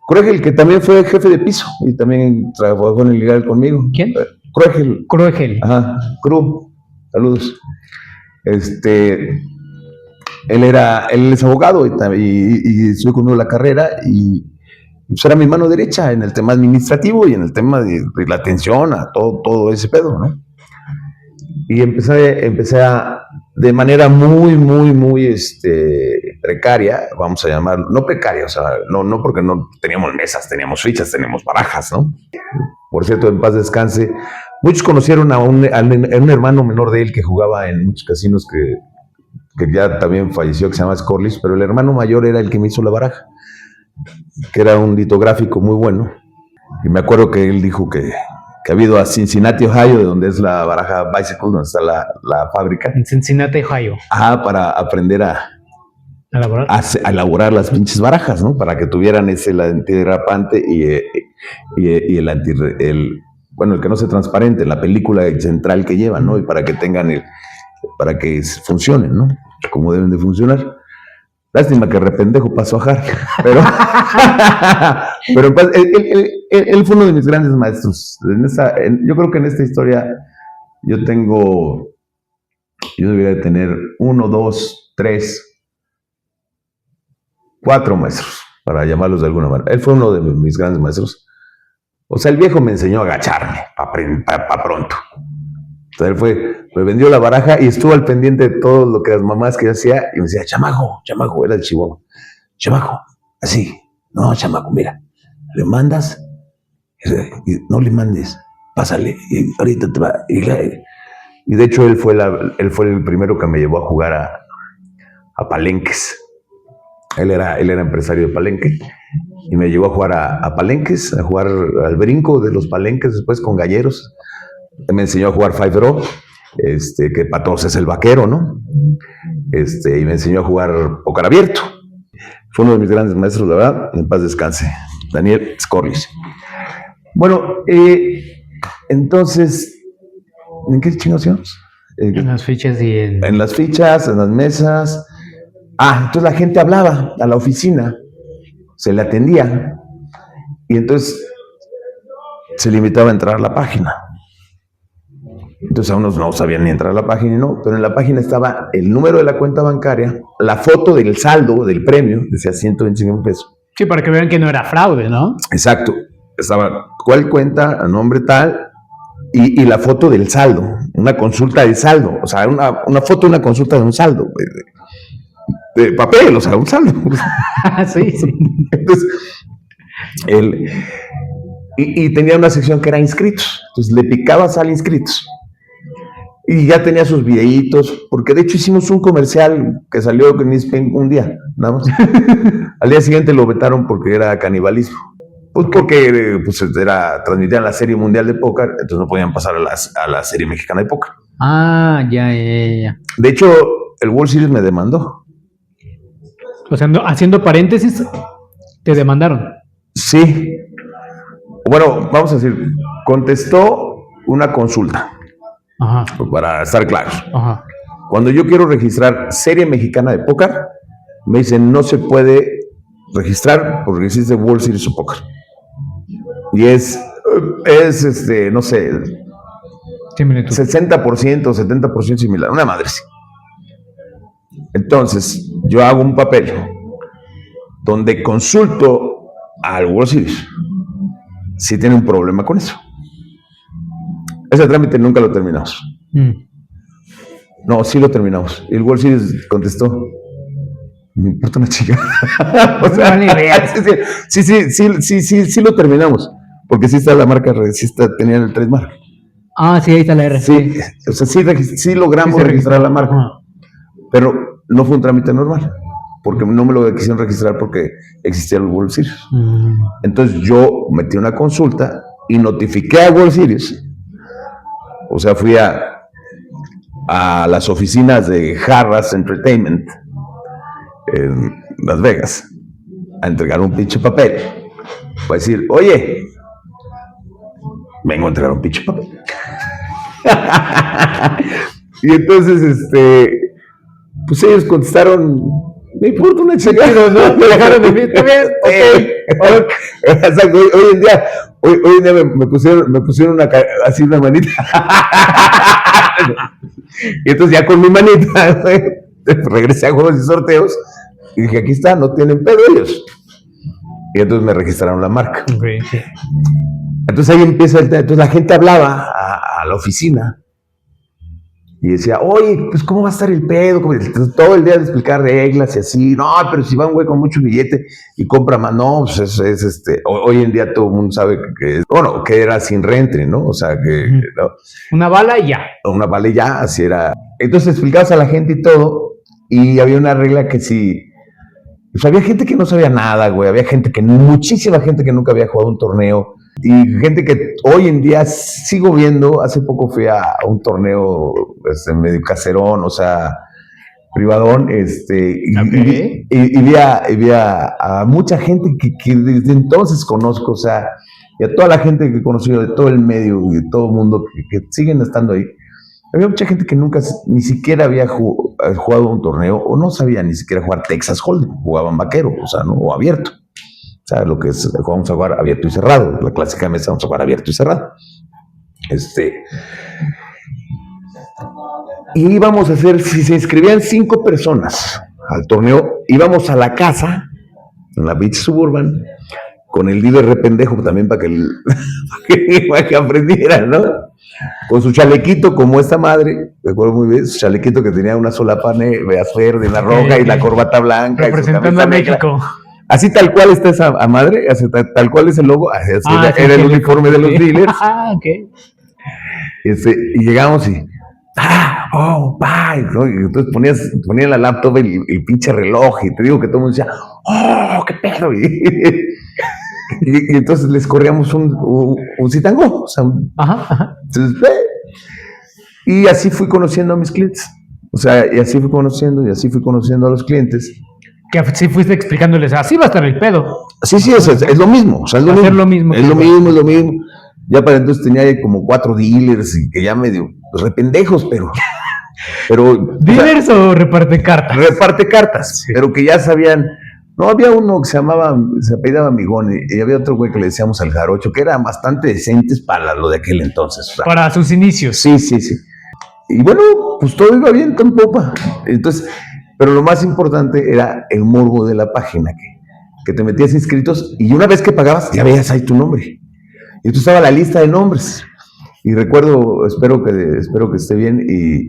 Cruegel, que también fue jefe de piso y también trabajó en el legal conmigo. ¿Quién? Cruegel. Ajá, Cru. Saludos. Él es abogado y estudió conmigo la carrera y pues era mi mano derecha en el tema administrativo y en el tema de la atención a todo ese pedo, ¿no? Y empecé de manera muy precaria, vamos a llamarlo, no precaria, o sea, no porque no teníamos mesas, teníamos fichas, teníamos barajas, ¿no? Por cierto, en paz descanse, muchos conocieron a un hermano menor de él que jugaba en muchos casinos que ya también falleció, que se llama Scorlis, pero el hermano mayor era el que me hizo la baraja, que era un litográfico muy bueno, y me acuerdo que él dijo que ha ido a Cincinnati, Ohio, de donde es la baraja Bicycle, donde está la fábrica. En Cincinnati, Ohio. Para aprender a a elaborar las pinches barajas, ¿no? Para que tuvieran el antiderrapante y el que no sea transparente, la película central que llevan, ¿no? Y para que tengan para que funcionen, ¿no? Como deben de funcionar. Lástima que rependejo pasó a Harry, pero él fue uno de mis grandes maestros. Yo creo que en esta historia yo debería de tener 1, 2, 3, 4 maestros, para llamarlos de alguna manera. Él fue uno de mis grandes maestros. O sea, el viejo me enseñó a agacharme para pronto. O sea, él me vendió la baraja y estuvo al pendiente de todo lo que las mamás que yo hacía y me decía, chamaco, era de Chihuahua. Chamaco, así. No, chamaco, mira, le mandas y no le mandes, pásale, y ahorita te va. Y de hecho él fue el primero que me llevó a jugar a palenques. Él era empresario de palenque y me llevó a jugar a palenques, a jugar al brinco de los palenques, después con galleros. Me enseñó a jugar Five Draw, que para todos es el vaquero, ¿no? Y me enseñó a jugar póker abierto. Fue uno de mis grandes maestros, la verdad, en paz descanse, Daniel Scorlis. Bueno, entonces, ¿en qué chingados íbamos? En las fichas y en las fichas, en las mesas. Entonces la gente hablaba a la oficina, se le atendía, y entonces se limitaba a entrar a la página. Entonces a unos no sabían ni entrar a la página, pero en la página estaba el número de la cuenta bancaria, la foto del saldo del premio, decía 125 pesos. Sí, para que vean que no era fraude, ¿no? Exacto. Estaba cuál cuenta, a nombre tal, y la foto del saldo, una consulta de saldo, o sea, una foto de una consulta de un saldo, de papel, o sea, un saldo. Sí. Entonces, y tenía una sección que era inscritos, entonces le picabas al inscritos. Y ya tenía sus videitos, porque de hecho hicimos un comercial que salió en ESPN un día, nada más. Al día siguiente lo vetaron porque era canibalismo. Pues porque transmitían la serie mundial de póker, entonces no podían pasar a la serie mexicana de póker. Ya. De hecho, el World Series me demandó. O sea, haciendo paréntesis, te demandaron. Sí. Bueno, vamos a decir, contestó una consulta. Ajá. Para estar claros. Ajá. Cuando yo quiero registrar serie mexicana de póker, me dicen no se puede registrar porque existe World Series of Poker. Y es no sé, 60%, 70% similar, una madre sí. Entonces, yo hago un papel donde consulto al World Series si tiene un problema con eso. Ese trámite nunca lo terminamos. No, sí lo terminamos. Y el World Series contestó, me importa una chica. O sea, sí lo terminamos. Porque sí está la marca, tenían el trademark. Sí, ahí está la R. Sí, o sea, sí logramos registrar la marca. Pero no fue un trámite normal. Porque no me lo quisieron registrar porque existía el World Series. Entonces yo metí una consulta y notifiqué a World Series. O sea, fui a las oficinas de Harrah's Entertainment en Las Vegas a entregar un pinche papel para decir, oye, vengo a entregar un pinche papel. Y entonces, pues ellos contestaron, me importa una chica, ¿no? Me dejaron de mí, ¿está bien? Ok. Exacto, hoy en día me pusieron así una manita. Y entonces ya con mi manita, regresé a juegos y sorteos y dije, aquí está, no tienen pedo ellos. Y entonces me registraron la marca. Okay. Entonces ahí empieza entonces la gente hablaba a la oficina y decía, oye, pues ¿cómo va a estar el pedo? Todo el día de explicar reglas y así. No, pero si va un güey con mucho billete y compra más, no, pues hoy en día todo el mundo sabe que era sin reentry, ¿no? O sea, que... ¿no? Una bala y ya. Una bala y ya, así era. Entonces explicabas a la gente y todo, y había una regla que sí... Pues había gente que no sabía nada, güey. Había muchísima gente que nunca había jugado un torneo. Y gente que hoy en día sigo viendo. Hace poco fui a un torneo medio caserón, o sea, privadón, y vi a mucha gente que desde entonces conozco, o sea, y a toda la gente que he conocido de todo el medio y de todo el mundo que siguen estando ahí. Había mucha gente que nunca, ni siquiera había jugado un torneo o no sabía ni siquiera jugar Texas Hold'em, jugaban vaquero, o sea, ¿no? O abierto. O sea, lo que es, vamos a jugar abierto y cerrado, la clásica mesa, vamos a jugar abierto y cerrado. Y íbamos a hacer, si se inscribían 5 personas al torneo, íbamos a la casa, en la Beach Suburban, con el líder rependejo también para que aprendiera, ¿no? Con su chalequito como esta madre, me acuerdo muy bien, su chalequito que tenía una solapa verde, una roja y la corbata blanca. Representando a México. Así tal cual está esa madre, así, tal cual es el logo, así era el uniforme de los dealers. Okay. Y llegamos y, bye, ¿no? Y entonces ponían la laptop el pinche reloj y te digo que todo el mundo decía, qué pedo. Y entonces les corríamos un citango, o sea, entonces, y así fui conociendo a mis clientes, o sea, y así fui conociendo a los clientes. Que así fuiste explicándoles, así va a estar el pedo. Sí, es lo mismo, o sea, es lo mismo. Es lo mismo. Ya para entonces tenía como 4 dealers y que ya medio rependejo, pero ¿dealers o reparte cartas? Reparte cartas, sí. Pero que ya sabían. No, había uno que se apellidaba Migón y había otro güey que le decíamos al Jarocho, que eran bastante decentes para lo de aquel entonces. O sea, para sus inicios. Sí. Y bueno, pues todo iba bien, tan popa. Entonces, pero lo más importante era el morbo de la página, que te metías inscritos y una vez que pagabas ya veías ahí tu nombre. Y entonces estaba la lista de nombres. Y recuerdo, espero que esté bien, y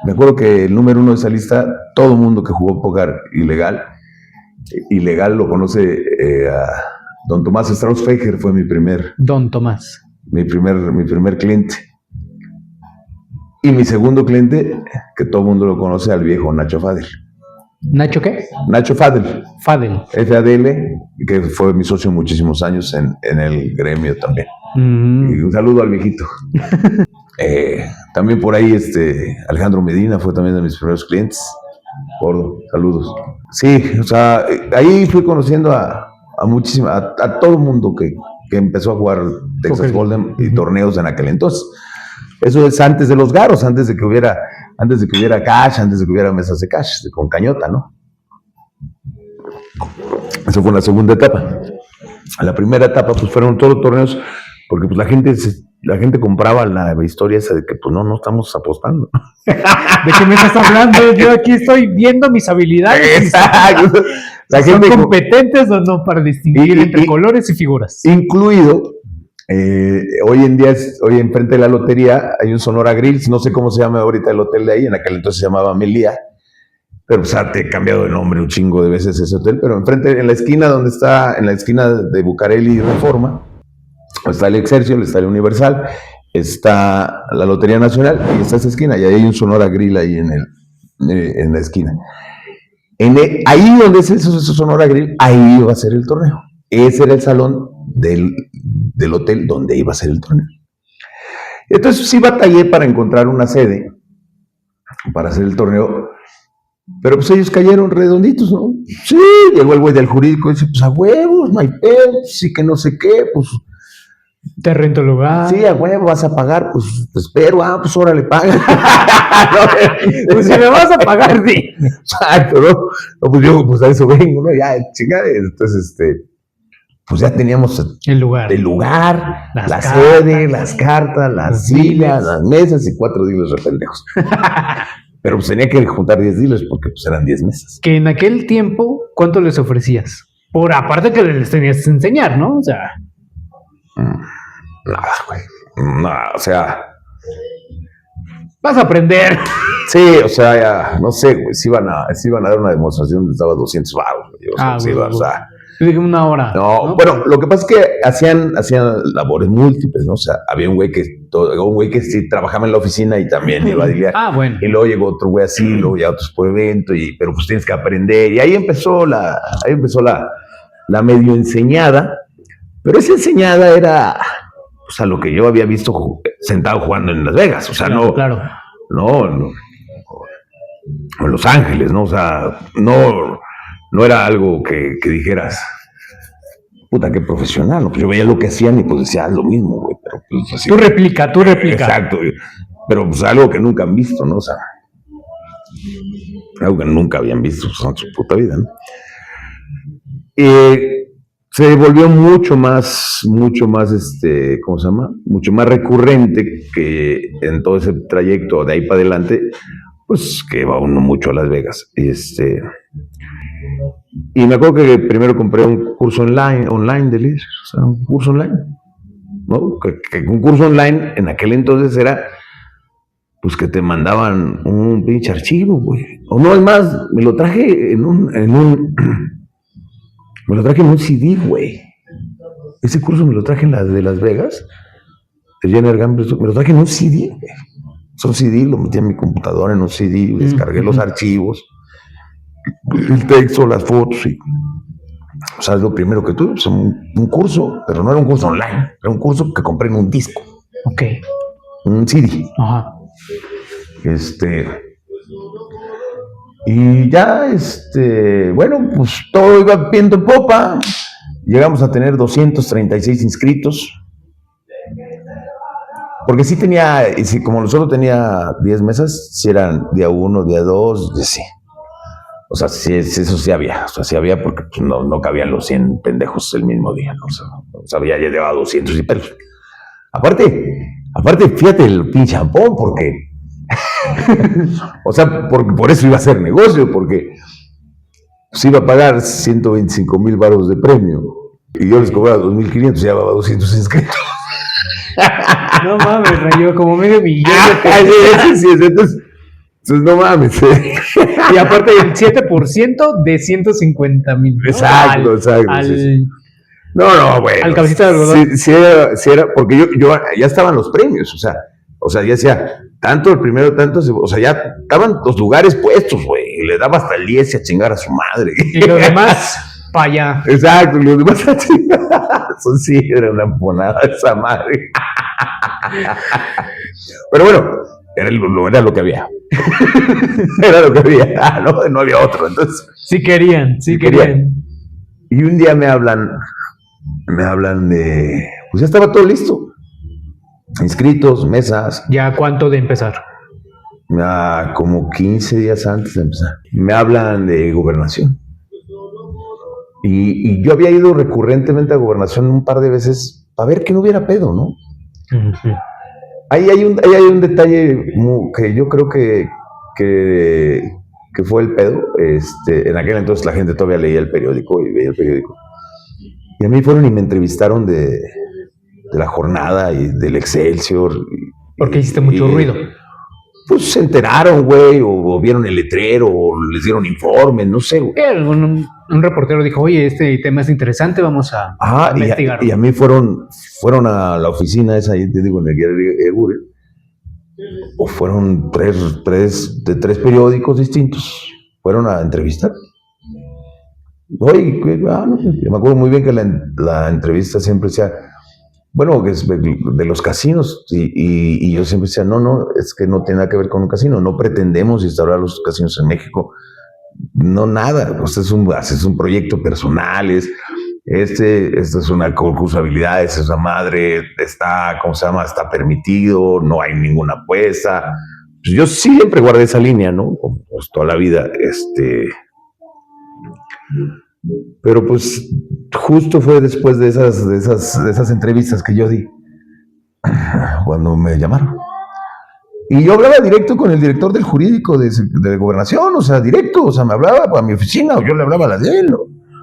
me acuerdo que el número 1 de esa lista, todo el mundo que jugó póker ilegal lo conoce, a don Tomás Strauss-Feijer, fue mi primer cliente. Y mi segundo cliente, que todo el mundo lo conoce, al viejo Nacho Fadel. ¿Nacho qué? Nacho Fadel. Fadel. FADL, que fue mi socio muchísimos años en el gremio también. Y un saludo al viejito. También por ahí Alejandro Medina fue también de mis primeros clientes. Gordo, saludos. Sí, o sea, ahí fui conociendo a todo el mundo que empezó a jugar Texas Hold'em y torneos en aquel entonces. Eso es antes de los garos, antes de que hubiera cash, antes de que hubiera mesas de cash, con cañota, ¿no? Eso fue la segunda etapa. La primera etapa, pues fueron todos los torneos, porque pues la gente compraba la historia esa de que pues no estamos apostando. ¿De qué me estás hablando? Yo aquí estoy viendo mis habilidades. Exacto. ¿Son competentes o no para distinguir entre colores y figuras? Incluido, hoy enfrente de la lotería hay un Sonora Grills, no sé cómo se llama ahorita el hotel de ahí, en aquel entonces se llamaba Melía, pero pues te he cambiado de nombre un chingo de veces ese hotel, pero enfrente, en la esquina de Bucareli y Reforma, está el Excelsior, está el Universal, está la Lotería Nacional y está esa esquina, y ahí hay un Sonora Grill ahí en la esquina. Ahí donde es ese Sonora Grill, ahí iba a ser el torneo. Ese era el salón del hotel donde iba a ser el torneo. Entonces sí batallé para encontrar una sede para hacer el torneo, pero pues ellos cayeron redonditos, ¿no? Sí, llegó el güey del jurídico y dice, pues a huevos, no hay pedo, sí que no sé qué, pues te rento lugar. Sí, a huevo, vas a pagar, pues te espero, pues órale, paga. Pues si me vas a pagar, sí. Exacto, ¿no? Pues yo, pues a eso vengo, ¿no? Ya, chingada. Entonces, pues ya teníamos el lugar, la sede, las cartas, las sillas, las mesas y 4 dealers rependejos. Pero pues tenía que juntar 10 dealers porque pues eran 10 mesas. Que en aquel tiempo, ¿cuánto les ofrecías? Por aparte que les tenías que enseñar, ¿no? O sea... Nada, güey. Nada, o sea... Vas a aprender. Sí, o sea, ya, no sé, güey, si iban a dar una demostración donde estaba 200 baros. O sea... Yo dije 1 hora. No, bueno, lo que pasa es que hacían labores múltiples, ¿no? O sea, había un güey que sí trabajaba en la oficina y también iba a dilear. Bueno. Y luego llegó otro güey así, luego ya otros por evento, pero pues tienes que aprender. Y ahí empezó la medio enseñada, pero esa enseñada era, o sea, lo que yo había visto sentado jugando en Las Vegas. O sea, claro, no. en Los Ángeles, ¿no? O sea, no era algo que dijeras, puta, qué profesional, ¿no? Pues yo veía lo que hacían y pues decía, haz lo mismo, güey. Pero pues así. Tú replica. Exacto, pero pues algo que nunca han visto, ¿no? O sea, algo que nunca habían visto pues, en su puta vida, ¿no? Se volvió mucho más, ¿cómo se llama? Mucho más recurrente que en todo ese trayecto de ahí para adelante, pues que va uno mucho a Las Vegas. Y me acuerdo que primero compré un curso online de líderes, o sea, un curso online, ¿no? Que un curso online en aquel entonces era, pues que te mandaban un pinche archivo, güey. O no, es más, me lo traje en un CD, güey. Ese curso me lo traje en la de Las Vegas, de Jenner Gamble, me lo traje en un CD, güey. Son CD, lo metí en mi computadora en un CD, descargué los archivos, el texto, las fotos, y, o sea, es lo primero que tuve, pues, un curso, pero no era un curso online, era un curso que compré en un disco. Ok. Un CD. Ajá. Y ya, bueno, pues todo iba viento en popa. Llegamos a tener 236 inscritos. Porque sí tenía, como solo tenía 10 mesas, si eran día 1, día 2, sí. O sea, sí, eso sí había. O sea, sí había porque pues, no cabían los 100 pendejos el mismo día, ¿no? O sea, ya llevaba 200 y pelos. Aparte, fíjate el pinche champón, porque... o sea, por eso iba a hacer negocio, porque se iba a pagar 125,000 varos de premio y yo les cobraba 2,500, ya llevaba 200 inscritos. No mames, Rayo, como medio millón de pesos. Sí, entonces no mames. Y aparte el 7% de 150,000. ¿No? Exacto. No, bueno. Al cabecita de algodón. Sí era, porque yo ya estaban los premios, o sea, ya decía, tanto el primero, tanto, o sea, ya estaban los lugares puestos, güey, y le daba hasta el 10 y a chingar a su madre. Y los demás, para allá. Exacto, los demás a chingar. Eso sí, era una emponada esa madre. Pero bueno, era lo que había. Era lo que había, no había otro, entonces. Sí querían. Y un día me hablan de, pues ya estaba todo listo. Inscritos, mesas. ¿Ya cuánto de empezar? Como 15 días antes de empezar. Me hablan de gobernación. Y yo había ido recurrentemente a gobernación un par de veces para ver que no hubiera pedo, ¿no? Uh-huh. Ahí hay un detalle que yo creo que fue el pedo. En aquel entonces la gente todavía leía el periódico y veía el periódico. Y a mí fueron y me entrevistaron de la jornada y del Excelsior. Porque hiciste mucho ruido. Pues se enteraron, güey, o vieron el letrero, o les dieron informes, no sé, güey. Un reportero dijo, oye, este tema es interesante, vamos a investigar. Y a mí fueron a la oficina esa, ahí te digo, en el Guerrero Google, o fueron tres periódicos distintos, fueron a entrevistar. Oye, no, yo me acuerdo muy bien que la entrevista siempre decía, bueno, que es de los casinos, y yo siempre decía, no, es que no tiene nada que ver con un casino, no pretendemos instaurar los casinos en México, no nada, pues es un proyecto personal, esto es una concursabilidad, es esa madre, está, ¿cómo se llama? Está permitido, no hay ninguna apuesta. Pues yo siempre guardé esa línea, ¿no? Pues toda la vida, pero pues justo fue después de esas entrevistas que yo di cuando me llamaron y yo hablaba directo con el director del jurídico de gobernación, o sea, directo, o sea, me hablaba para mi oficina o yo le hablaba a la de él, ¿no?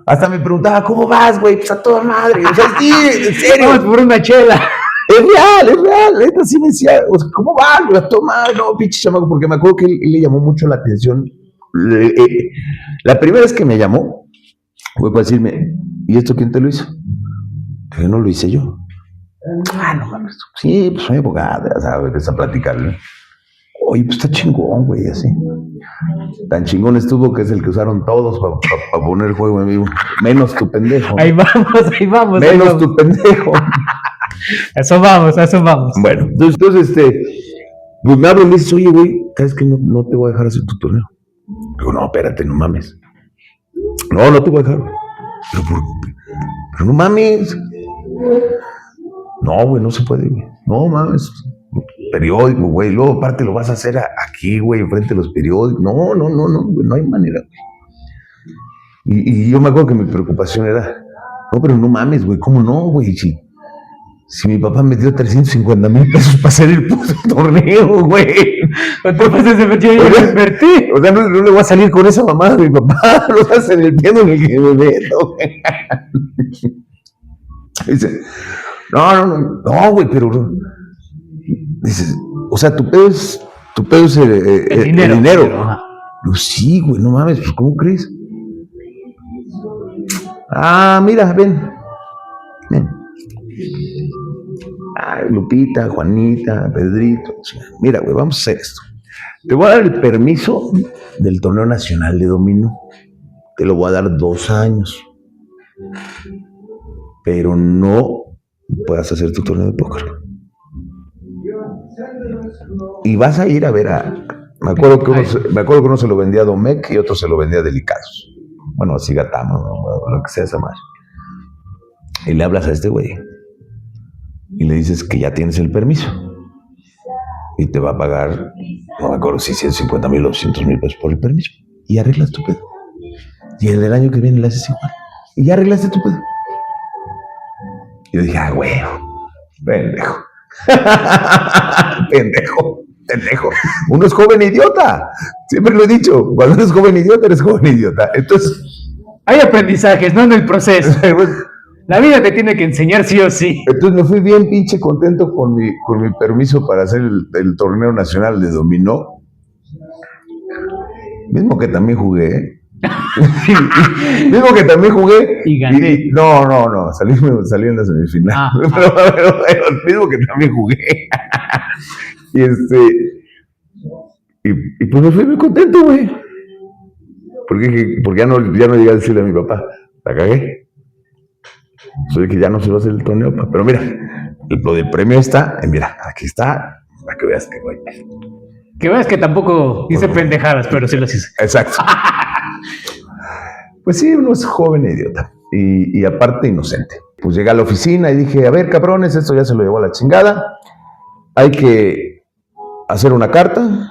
Hasta me preguntaba, ¿cómo vas, güey? Pues a toda madre, o sea, sí, en serio. Vamos por una chela. Es real, neta, sí me decía, o sea, ¿cómo vas, güey? A toda madre, no, pinche chamaco, porque me acuerdo que él le llamó mucho la atención. La primera vez que me llamó fue para decirme, ¿y esto quién te lo hizo? Que no lo hice yo. No mames. Sí, pues soy abogada, ¿sabes? Empieza a platicarle. Oye, pues está chingón, güey, así. Tan chingón estuvo que es el que usaron todos para poner el juego en vivo. Menos tu pendejo. Ahí vamos. Menos tu pendejo. Eso vamos. Bueno, entonces, pues me hablan y me dices, oye, güey, ¿sabes que no te voy a dejar hacer tu torneo? Digo, no, espérate, no mames. No te voy a dejar. Pero no mames. No, güey, no se puede, güey. No mames. Periódico, güey. Luego, aparte, lo vas a hacer aquí, güey, enfrente de los periódicos. No, güey, no hay manera. Y yo me acuerdo que mi preocupación era, no, pero no mames, güey, ¿cómo no, güey? Si mi papá me dio 350,000 pesos para hacer el puto torneo, güey. Entonces yo ya invertí. O sea, no le voy a salir con esa mamada de mi papá. Lo vas en el pie en el que me meto, güey. Dice, no, güey, pero... Dices, o sea, tu pedo es el dinero. Digo, sí, güey, no mames, pues, ¿cómo crees? Mira, ven. Lupita, Juanita, Pedrito. Mira, güey, vamos a hacer esto. Te voy a dar el permiso del torneo nacional de dominó. Te lo voy a dar 2 años. Pero no puedas hacer tu torneo de póker. Y vas a ir a ver me acuerdo que uno se lo vendía a Domecq y otro se lo vendía a Delicados. Bueno, así Gatamo, lo que sea esa madre. Y le hablas a este güey. Y le dices que ya tienes el permiso. Y te va a pagar, no me acuerdo si 150,000 o 200,000 pesos por el permiso. Y arreglas tu pedo. Y el del año que viene le haces igual. Y ya arreglaste tu pedo. Y yo dije, güey, pendejo. Pendejo. Uno es joven idiota. Siempre lo he dicho. Cuando eres joven idiota. Entonces, hay aprendizajes, no en el proceso. La vida te tiene que enseñar sí o sí. Entonces me fui bien pinche contento con mi permiso para hacer el torneo nacional de dominó. Mismo que también jugué. Y gané. No. Salí en la semifinal. Pero mismo que también jugué. Y pues me fui muy contento, güey. Porque ya no llegué a decirle a mi papá, la cagué. Soy que ya no se va a hacer el torneo, pero mira, lo del premio está, mira, aquí está, para que veas que, güey. Que veas que tampoco hice pendejadas, pero sí las hice. Exacto. Pues sí, uno es joven e idiota, y aparte inocente. Pues llegué a la oficina y dije, a ver, cabrones, esto ya se lo llevó a la chingada, hay que hacer una carta,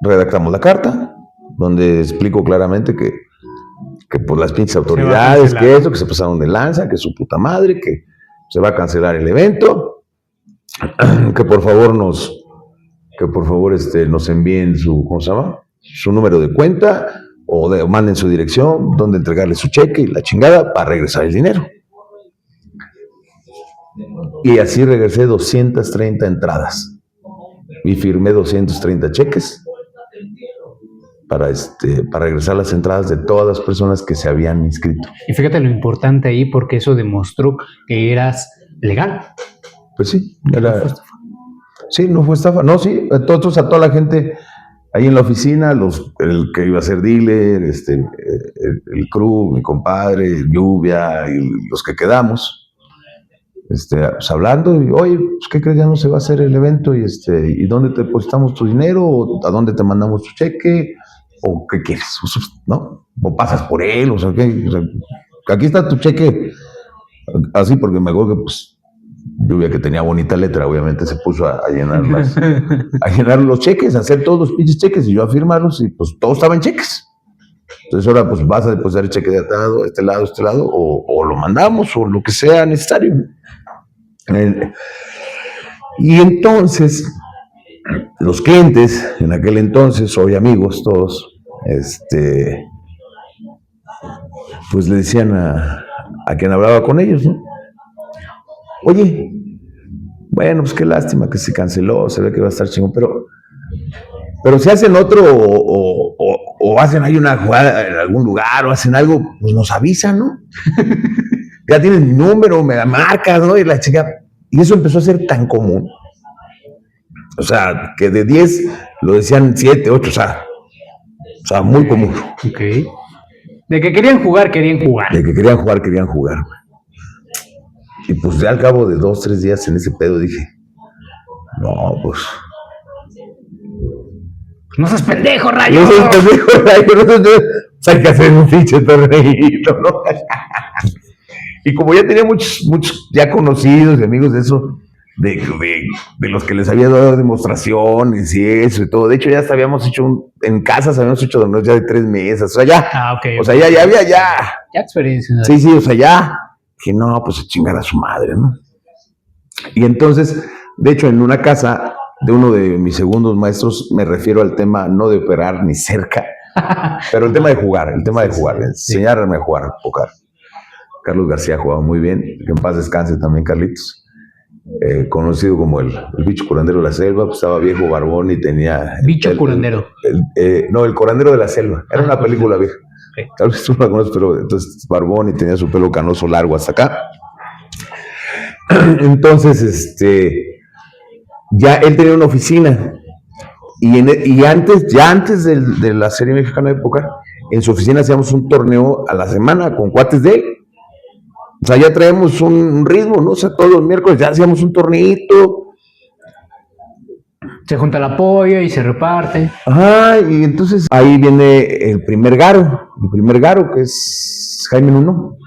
redactamos la carta, donde explico claramente que por las pinches autoridades, que se pasaron de lanza, que su puta madre, que se va a cancelar el evento, que por favor nos envíen su número de cuenta, o manden su dirección, donde entregarle su cheque y la chingada para regresar el dinero. Y así regresé 230 entradas y firmé 230 cheques para regresar las entradas de todas las personas que se habían inscrito. Y fíjate lo importante ahí, porque eso demostró que eras legal. Pues sí, no fue estafa. No, sí, entonces a toda la gente ahí en la oficina, el que iba a ser dealer, el crew, mi compadre, Lluvia y los que quedamos, pues hablando, y oye, pues, ¿qué crees? Ya no se va a hacer el evento, y ¿dónde te depositamos tu dinero? ¿O a dónde te mandamos tu cheque? ¿O qué quieres? ¿No? ¿O pasas por él? O sea, ¿qué? O sea, aquí está tu cheque. Así, porque me acuerdo que, pues, Lluvia, que tenía bonita letra, obviamente se puso a llenar los cheques, a hacer todos los pinches cheques, y yo a firmarlos, y pues todo estaba en cheques. Entonces ahora pues vas a depositar el cheque de este lado, o lo mandamos, o lo que sea necesario. Y entonces, los clientes, en aquel entonces, hoy amigos todos, pues le decían a quien hablaba con ellos, ¿no? Oye, bueno, pues qué lástima que se canceló, se ve que va a estar chingón, pero si hacen otro o hacen ahí una jugada en algún lugar o hacen algo, pues nos avisan, ¿no? Ya tienen mi número, me da marcas, ¿no? Y la chica, y eso empezó a ser tan común. O sea, que de 10 lo decían 7, 8, o sea, muy común. Ok. De que querían jugar. De que querían jugar. Y pues ya al cabo de 2, 3 días en ese pedo dije, no, pues No seas pendejo, Rayo. No seas pendejo, Rayo. Hay que hacer un pinche torneito, ¿no? Y como ya tenía muchos ya conocidos y amigos de eso, de los que les había dado demostraciones y eso y todo. De hecho, ya habíamos hecho en casas, habíamos hecho torneos ya de 3 mesas. O sea, ya. Okay. O sea, ya había Ya experiencia. ¿No? Sí, o sea, ya. Que no, pues a chingar a su madre, ¿no? Y entonces, de hecho, en una casa de uno de mis segundos maestros, me refiero al tema no de operar ni cerca, pero el tema de jugar, enseñarme a jugar póker. Carlos García jugaba muy bien, que en paz descanse también Carlitos. Conocido como el bicho curandero de la selva, pues estaba viejo, barbón y tenía... Bicho curandero. No, el curandero de la selva. Era una película vieja. Okay. Tal vez tú la conoces, pero entonces barbón y tenía su pelo canoso largo hasta acá. Entonces, ya él tenía una oficina. Y antes de la serie mexicana de póker, en su oficina hacíamos un torneo a la semana con cuates de él. O sea, ya traemos un ritmo, ¿no? O sea, todos los miércoles ya hacíamos un torneito. Se junta el apoyo y se reparte. Ajá, y entonces ahí viene el primer garo, que es Jaime Nuno.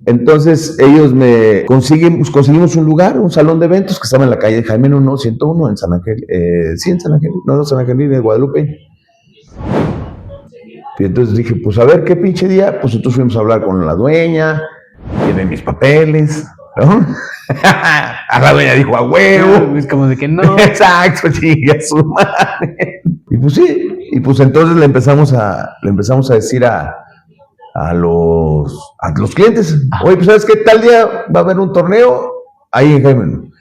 Entonces ellos conseguimos un lugar, un salón de eventos que estaba en la calle de Jaime Nuno, 101, en San Ángel, en San Ángel de Guadalupe. Y entonces dije, pues a ver qué pinche día, pues entonces fuimos a hablar con la dueña, llevé mis papeles, ¿no? A la dueña dijo, a huevo. Es como de que no. Exacto, chinga su madre. Y pues sí, y pues entonces le empezamos a decir a los clientes, oye, pues ¿sabes qué? Tal día va a haber un torneo ahí en Jaime,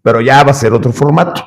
pero ya va a ser otro formato.